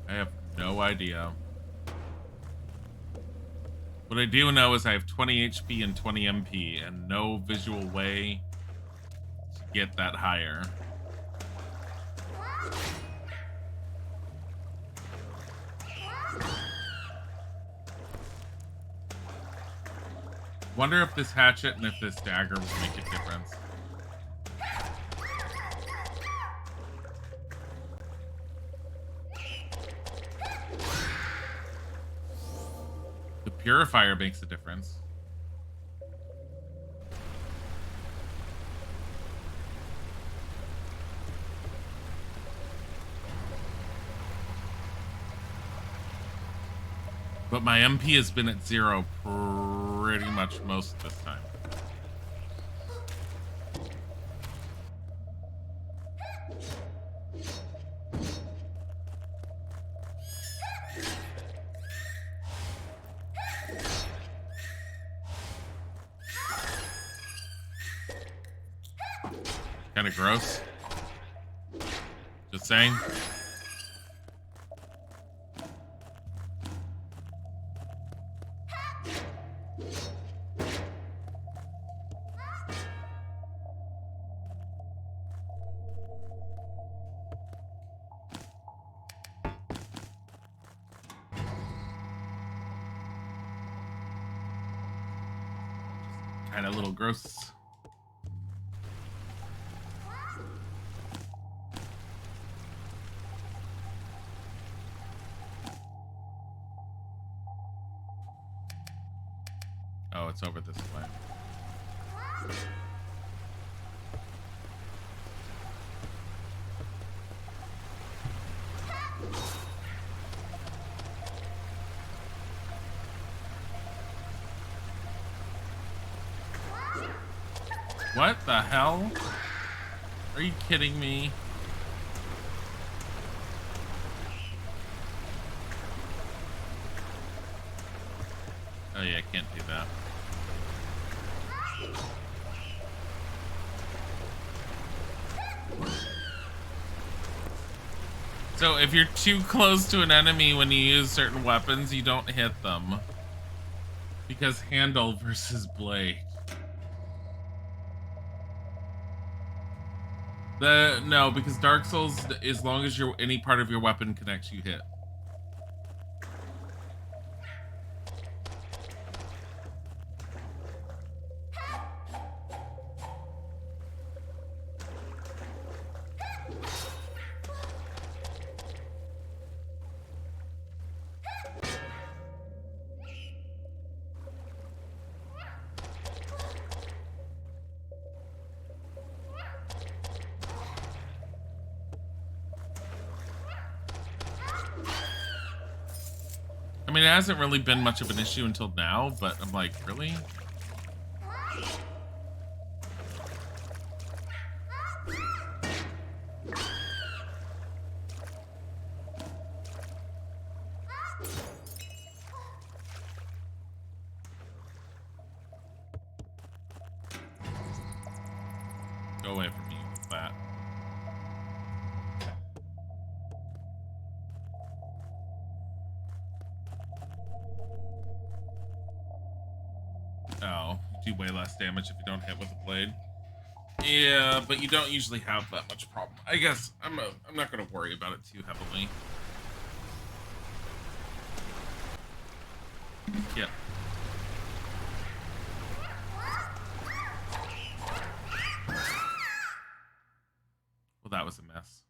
I have no idea. What I do know is I have 20 HP and 20 MP and no visual way to get that higher. Wonder if this hatchet and if this dagger will make a difference. The purifier makes a difference. But my MP has been at 0 pretty much most of this time. Kind of gross. Just saying. Kind of a little gross. Oh, it's over this way. What the hell? Are you kidding me? Oh yeah, I can't do that. So if you're too close to an enemy when you use certain weapons, you don't hit them. Because handle versus blade. No, because Dark Souls, as long as any part of your weapon connects, you hit. mean, it hasn't really been much of an issue until now, but I'm like, really? Go away from me with that. Oh, you do way less damage if you don't hit with a blade. Yeah, but you don't usually have that much problem. I guess I'm not gonna worry about it too heavily. Yeah. Well, that was a mess.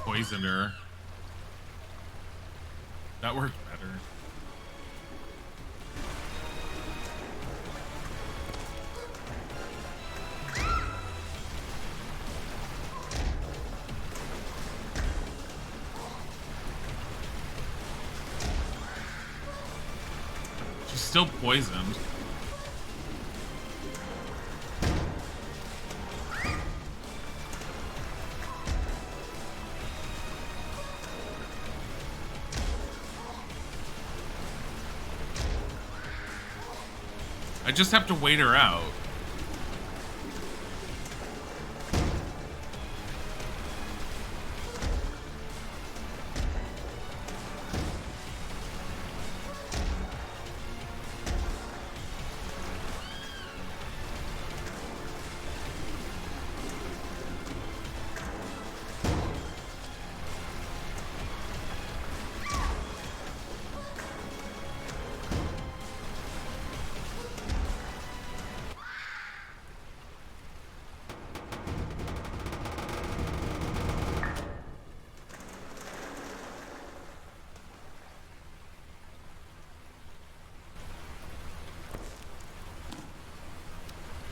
Poisoner. That worked better. She's still poisoned. I just have to wait her out.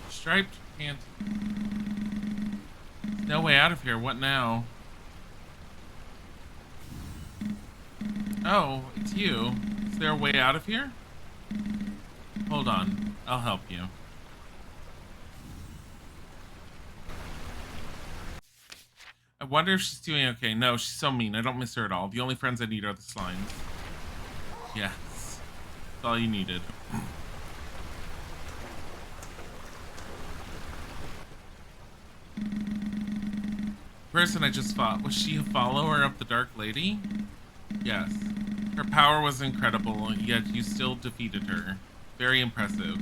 Striped pants. No way out of here. What now? Oh, it's you. Is there a way out of here? Hold on. I'll help you. I wonder if she's doing okay. No, she's so mean. I don't miss her at all. The only friends I need are the slimes. Yes. That's all you needed. Person I just fought, was she a follower of the Dark Lady? Yes. Her power was incredible, yet you still defeated her. Very impressive.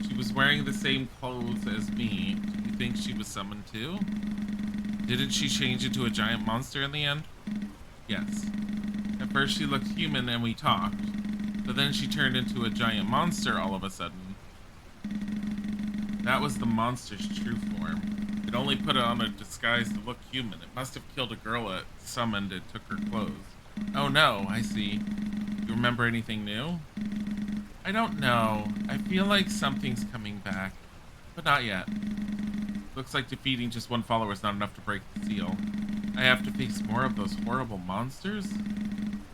She was wearing the same clothes as me. Do you think she was summoned too? Didn't she change into a giant monster in the end? Yes. At first she looked human and we talked, but then she turned into a giant monster all of a sudden. That was the monster's true form. It only put on a disguise to look human. It must have killed a girl it summoned and took her clothes. Oh no, I see. You remember anything new? I don't know. I feel like something's coming back, but not yet. Looks like defeating just one follower is not enough to break the seal. I have to face more of those horrible monsters?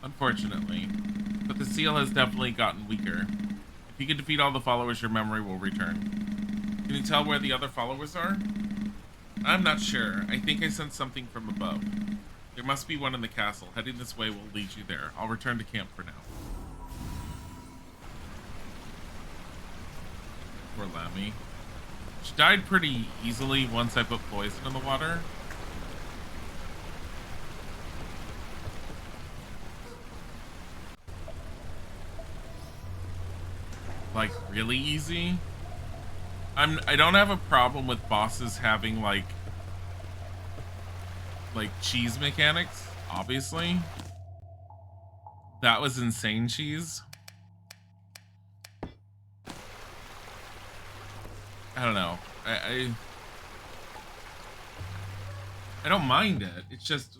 Unfortunately. But the seal has definitely gotten weaker. If you can defeat all the followers, your memory will return. Can you tell where the other followers are? I'm not sure. I think I sensed something from above. There must be one in the castle. Heading this way will lead you there. I'll return to camp for now. at me. She died pretty easily once I put poison in the water. Like, really easy. I don't have a problem with bosses having like cheese mechanics, obviously. That was insane cheese. I don't know. I don't mind it. It's just,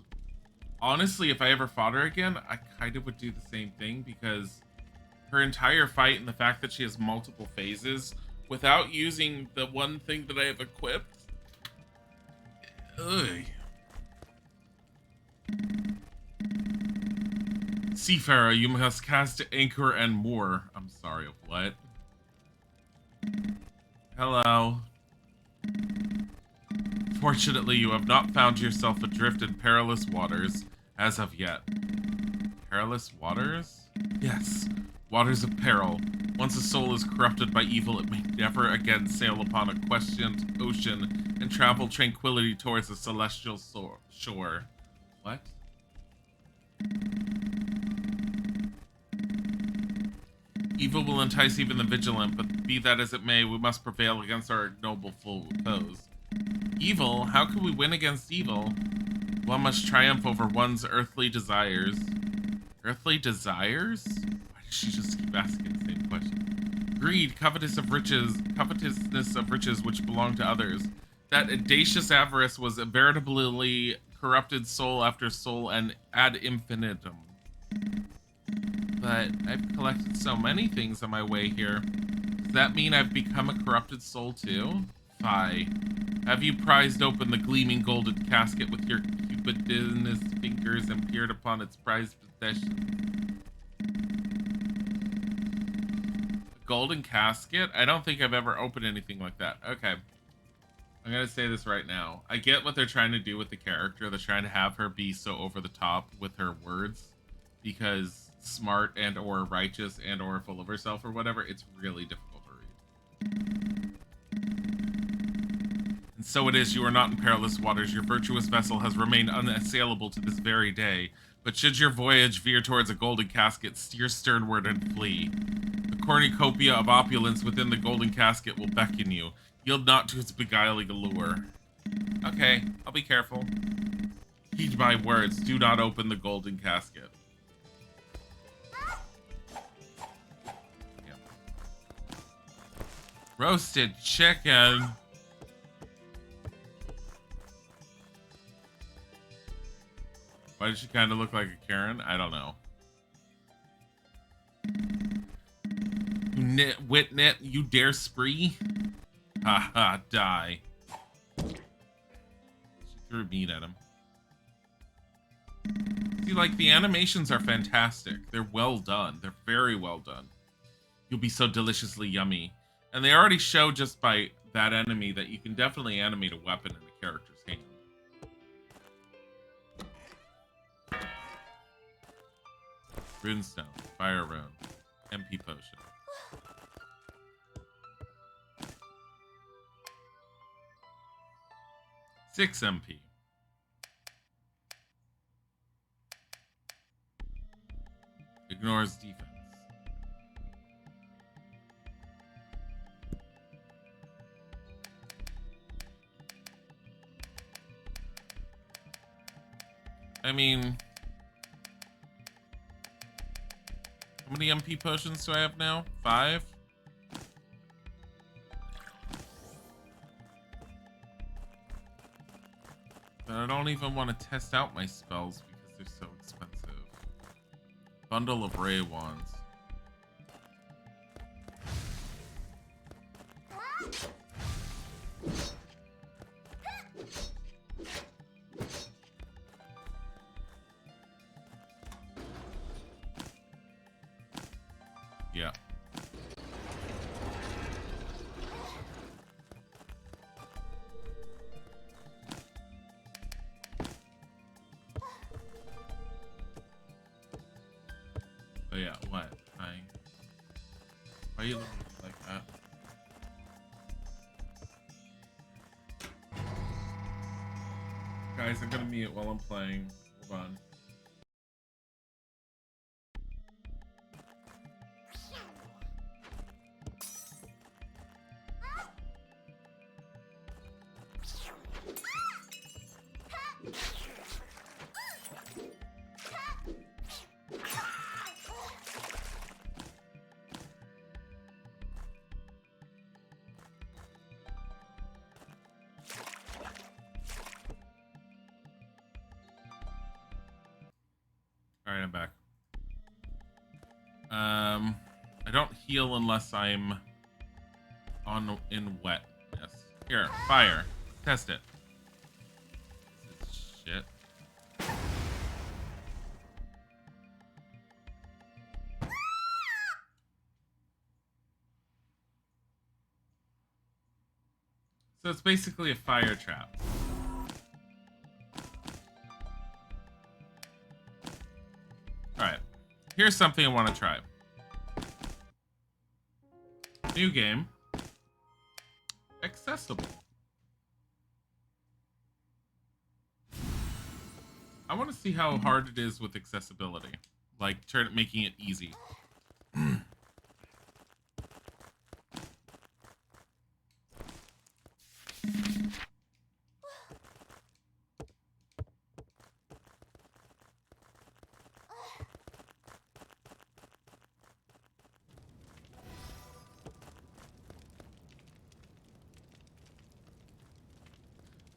honestly, if I ever fought her again, I kind of would do the same thing, because her entire fight and the fact that she has multiple phases without using the one thing that I have equipped. Ugh. Seafarer, you must cast anchor and moor. I'm sorry, what? Hello. Fortunately, you have not found yourself adrift in perilous waters as of yet. Perilous waters? Yes, waters of peril. Once a soul is corrupted by evil, it may never again sail upon a questioned ocean and travel tranquility towards a celestial shore. What? Evil will entice even the vigilant, but be that as it may, we must prevail against our ignoble foes. Evil? How can we win against evil? One must triumph over one's earthly desires. Earthly desires? Why does she just keep asking the same question? Greed, covetousness of riches which belong to others. That audacious avarice was a veritably corrupted soul after soul and ad infinitum. But I've collected so many things on my way here. Does that mean I've become a corrupted soul too? Fie. Have you prized open the gleaming golden casket with your cupidinous fingers and peered upon its prized possession? Golden casket? I don't think I've ever opened anything like that. Okay. I'm gonna say this right now. I get what they're trying to do with the character. They're trying to have her be so over the top with her words, because smart and or righteous and or full of herself or whatever, it's really difficult to read. And so it is, you are not in perilous waters. Your virtuous vessel has remained unassailable to this very day. But should your voyage veer towards a golden casket, steer sternward and flee. The cornucopia of opulence within the golden casket will beckon you. Yield not to its beguiling allure. Okay, I'll be careful. Heed my words. Do not open the golden casket. Yep. Roasted chicken. Why does she kind of look like a Karen? I don't know. You witnit, you dare spree? Ha ha, die. She threw meat at him. See, like, the animations are fantastic. They're well done. They're very well done. You'll be so deliciously yummy. And they already show just by that enemy that you can definitely animate a weapon in a character's hand. Runestone, Fire Rune, MP Potion. Six MP. Ignores defense. I mean, how many MP potions do I have now? 5? But I don't even want to test out my spells because they're so expensive. Bundle of Ray Wands. Yeah. Oh yeah, what? Why are you looking like that? Guys, I'm gonna mute while I'm playing. Hold on. Alright, I'm back. I don't heal unless I'm in wet. Yes. Here, fire. Test it. This is shit. So it's basically a fire trap. Alright. Here's something I want to try. New game. Accessible. I want to see how hard it is with accessibility. Like, making it easy.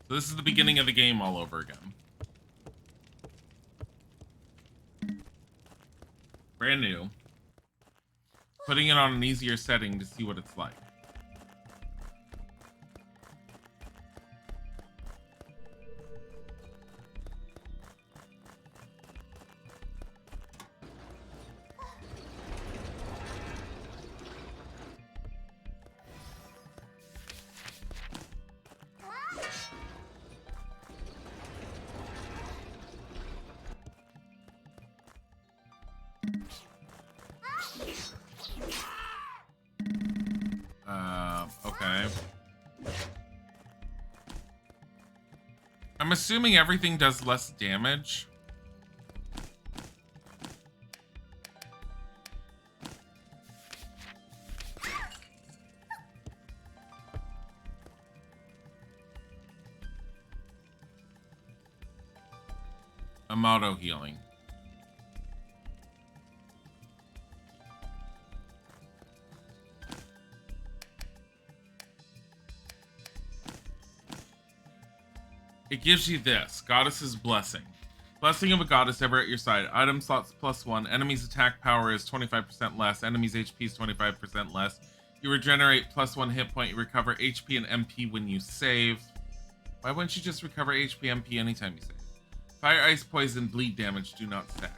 So this is the beginning of the game all over again. Brand new. Putting it on an easier setting to see what it's like. Okay. I'm assuming everything does less damage. I'm auto healing. It gives you this. Goddess's Blessing. Blessing of a goddess ever at your side. Item slots +1. Enemies attack power is 25% less. Enemies HP is 25% less. You regenerate +1 hit point. You recover HP and MP when you save. Why wouldn't you just recover HP, MP anytime you save? Fire, ice, poison, bleed damage do not stack.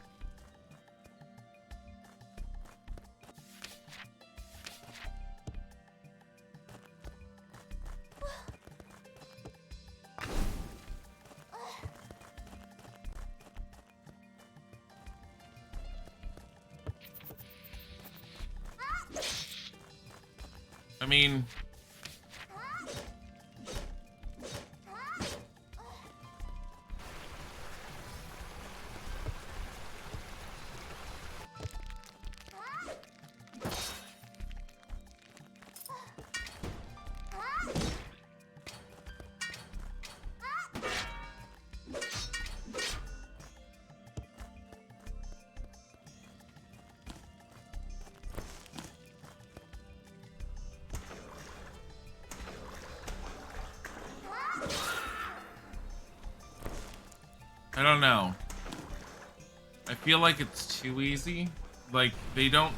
I mean, I don't know. I feel like it's too easy. Like, they don't...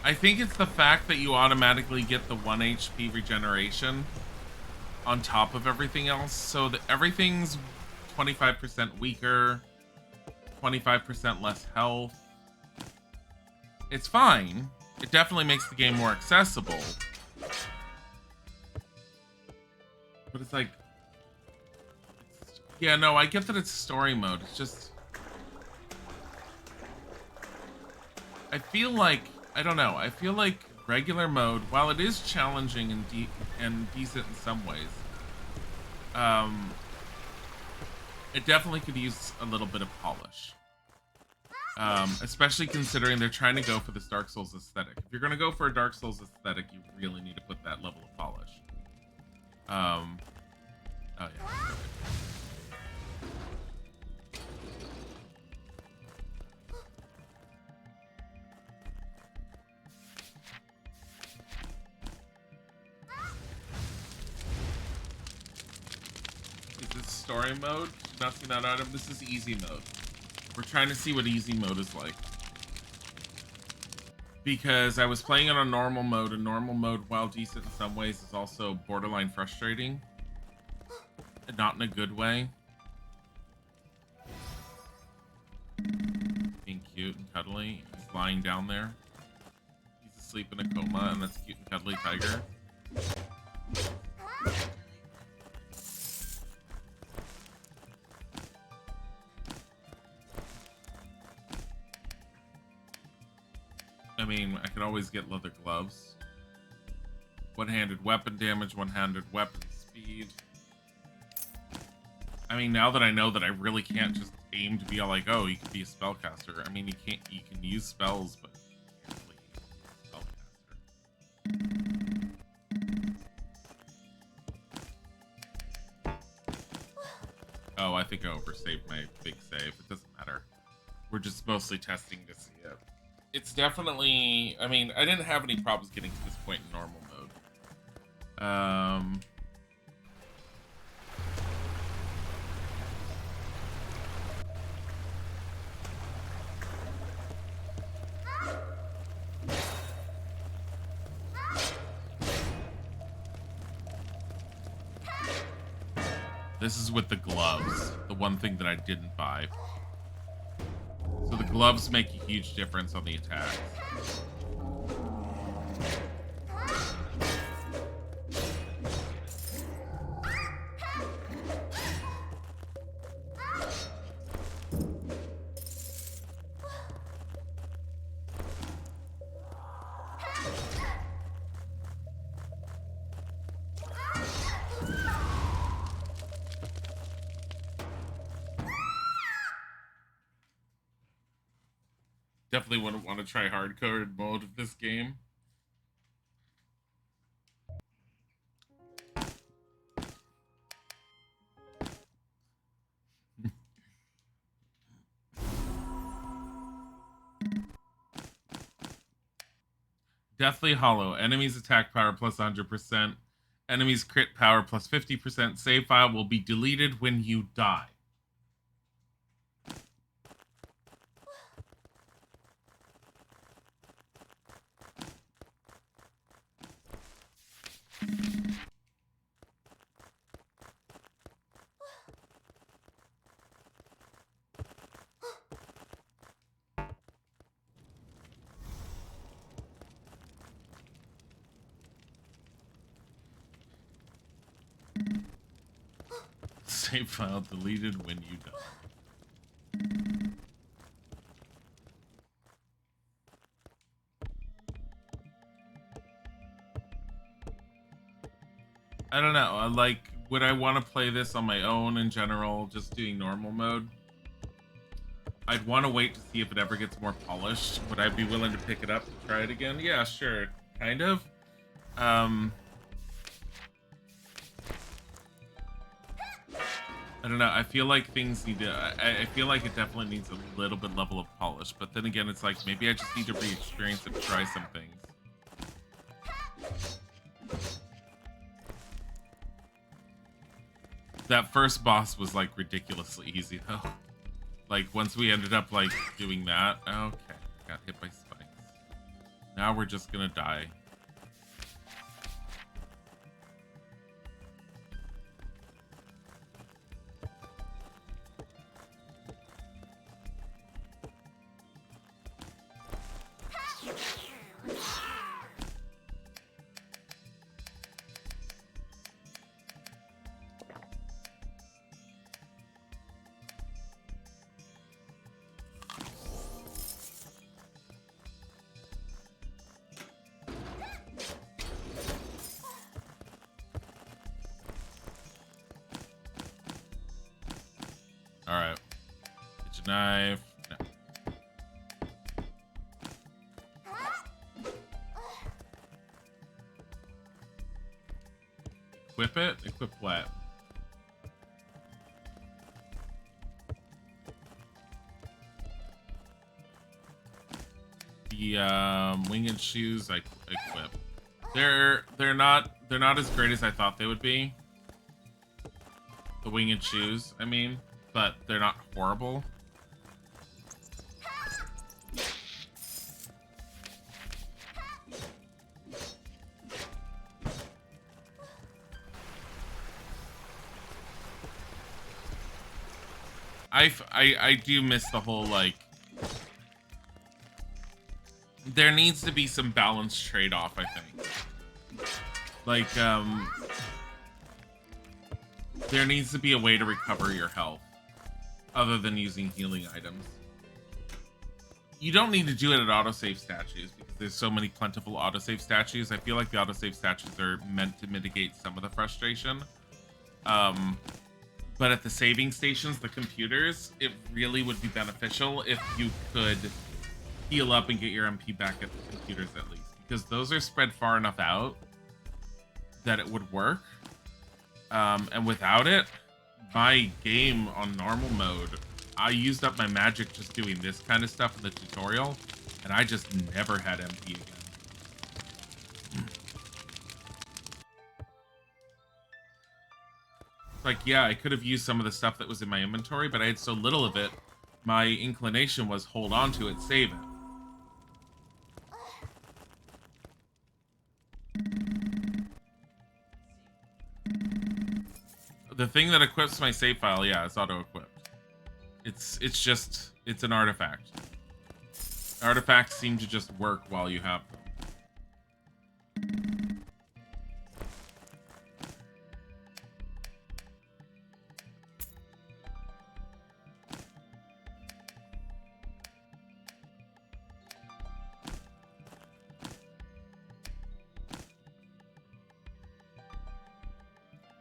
I think it's the fact that you automatically get the 1 HP regeneration on top of everything else. So that everything's 25% weaker, 25% less health. It's fine. It definitely makes the game more accessible. But it's like... Yeah, no, I get that it's story mode. It's just... I feel like... I don't know. I feel like regular mode, while it is challenging and decent in some ways, Um, it definitely could use a little bit of polish. Especially considering they're trying to go for this Dark Souls aesthetic. If you're going to go for a Dark Souls aesthetic, you really need to put that level of polish. Oh yeah. Is this story mode? Not seen that item. This is easy mode. We're trying to see what easy mode is like. Because I was playing it on normal mode, and normal mode, while decent in some ways, is also borderline frustrating. Not in a good way. Being cute and cuddly. He's lying down there. He's asleep in a coma, and that's cute and cuddly tiger. I mean, I could always get leather gloves. One-handed weapon damage, one-handed weapon speed. I mean, now that I know that I really can't just aim to be all like, oh, you can be a spellcaster. I mean, you can use spells, but you can't really spellcaster. Oh, I think I oversaved my big save. It doesn't matter. We're just mostly testing to see it. It's definitely, I mean, I didn't have any problems getting to this point in normal mode. This is with the gloves, the one thing that I didn't buy. So the gloves make a huge difference on the attacks. Definitely wouldn't want to try hardcore mode of this game. Deathly Hollow. Enemies attack power plus 100%. Enemies crit power plus 50%. Save file will be deleted when you die. Save file deleted when you die. I don't know. Like, would I want to play this on my own in general, just doing normal mode? I'd want to wait to see if it ever gets more polished. Would I be willing to pick it up to try it again? Yeah, sure. Kind of. I don't know. I feel like things need to... I feel like it definitely needs a little bit level of polish. But then again, it's like, maybe I just need to re-experience it to try some things. That first boss was, like, ridiculously easy, though. Like, once we ended up, like, doing that... Okay, got hit by spikes. Now we're just gonna die. All right. Get your knife. No. Equip it? Equip what? The winged shoes I equip. They're not as great as I thought they would be. The winged shoes, I mean, but they're not horrible. I do miss the whole, like, there needs to be some balanced trade-off, I think. Like, there needs to be a way to recover your health other than using healing items. You don't need to do it at autosave statues because there's so many plentiful autosave statues. I feel like the autosave statues are meant to mitigate some of the frustration. But at the saving stations, the computers, it really would be beneficial if you could heal up and get your MP back at the computers at least. Because those are spread far enough out that it would work. And without it, my game on normal mode, I used up my magic just doing this kind of stuff in the tutorial, and I just never had MP again. Like, yeah, I could have used some of the stuff that was in my inventory, but I had so little of it, my inclination was hold on to it, save it. The thing that equips my save file, yeah, it's auto-equipped. It's an artifact. Artifacts seem to just work while you have them.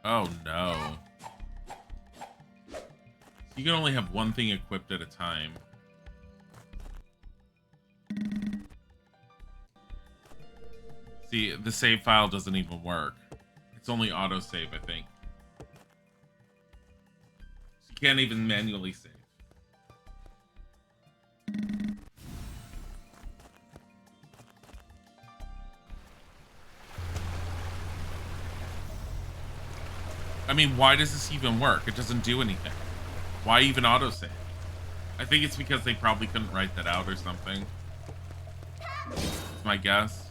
Oh no. You can only have one thing equipped at a time. See, the save file doesn't even work. It's only autosave, I think. So you can't even manually save. I mean, why does this even work? It doesn't do anything. Why even autosave? I think it's because they probably couldn't write that out or something. That's my guess.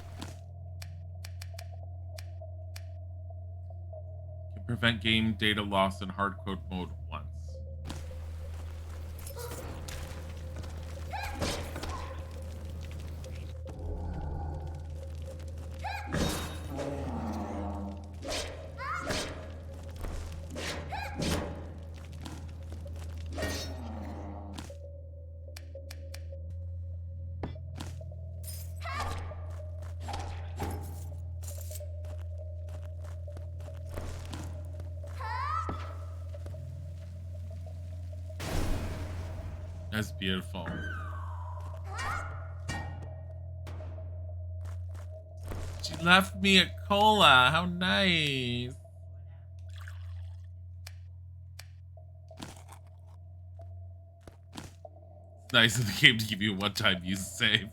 Can prevent game data loss in hardcode mode once. That's beautiful. She left me a cola. How nice. It's nice of the game to give you a one-time use save.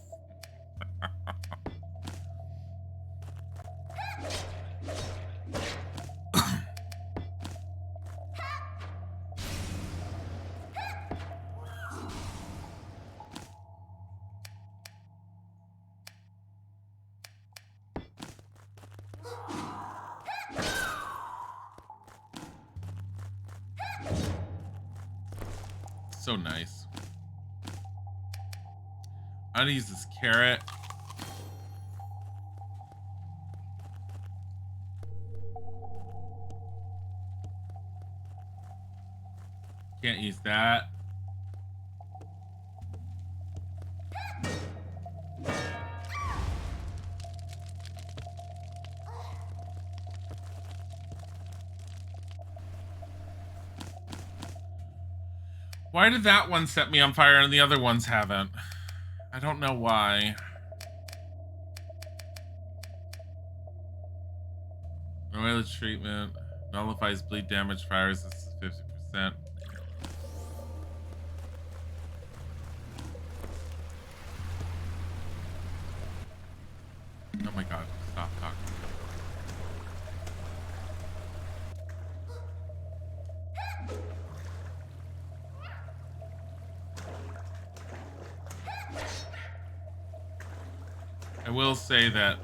So nice. I'm gonna use this carrot. Can't use that. Why did that one set me on fire and the other ones haven't? I don't know why. Oil treatment nullifies bleed damage, fire resistance 50%. Oh my god, stop talking. I will say that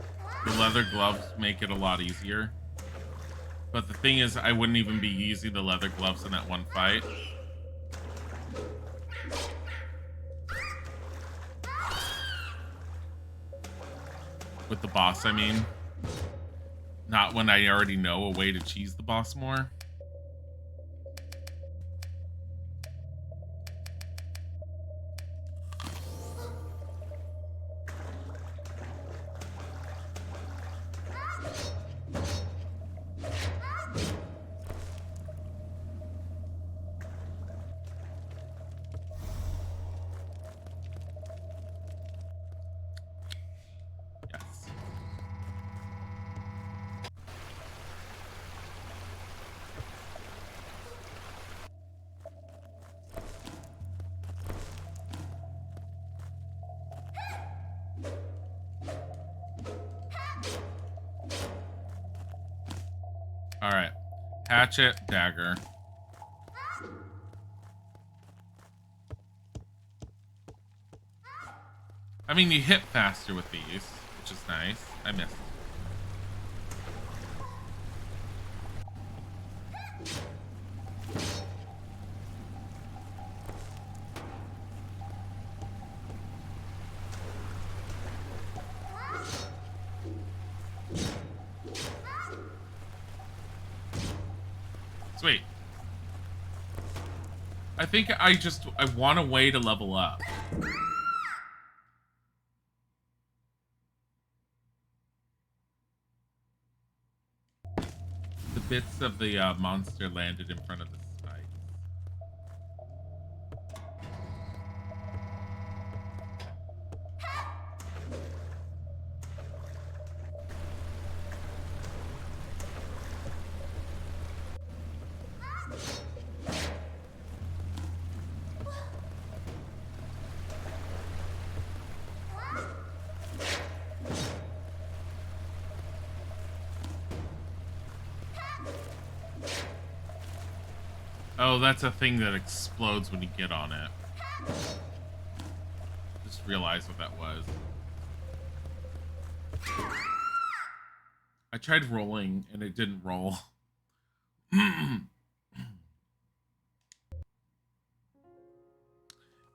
the leather gloves make it a lot easier. But the thing is, I wouldn't even be using the leather gloves in that one fight. With the boss, I mean. Not when I already know a way to cheese the boss more. Alright. Hatchet, dagger. I mean, you hit faster with these, which is nice. I missed. Sweet. I think I want a way to level up. The bits of the monster landed in front of the spikes. Oh, that's a thing that explodes when you get on it. Just realized what that was. I tried rolling and it didn't roll.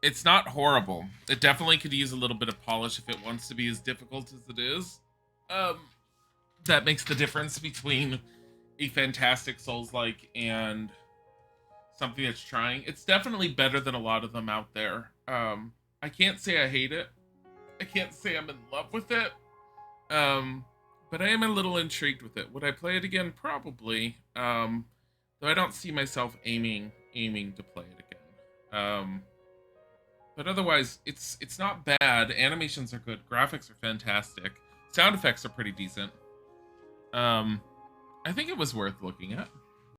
It's not horrible. It definitely could use a little bit of polish if it wants to be as difficult as it is. That makes the difference between a fantastic Souls-like and something that's trying. It's definitely better than a lot of them out there. I can't say I hate it. I can't say I'm in love with it. But I am a little intrigued with it. Would I play it again? Probably. Though I don't see myself aiming to play it again. But otherwise, it's not bad. Animations are good. Graphics are fantastic. Sound effects are pretty decent. I think it was worth looking at.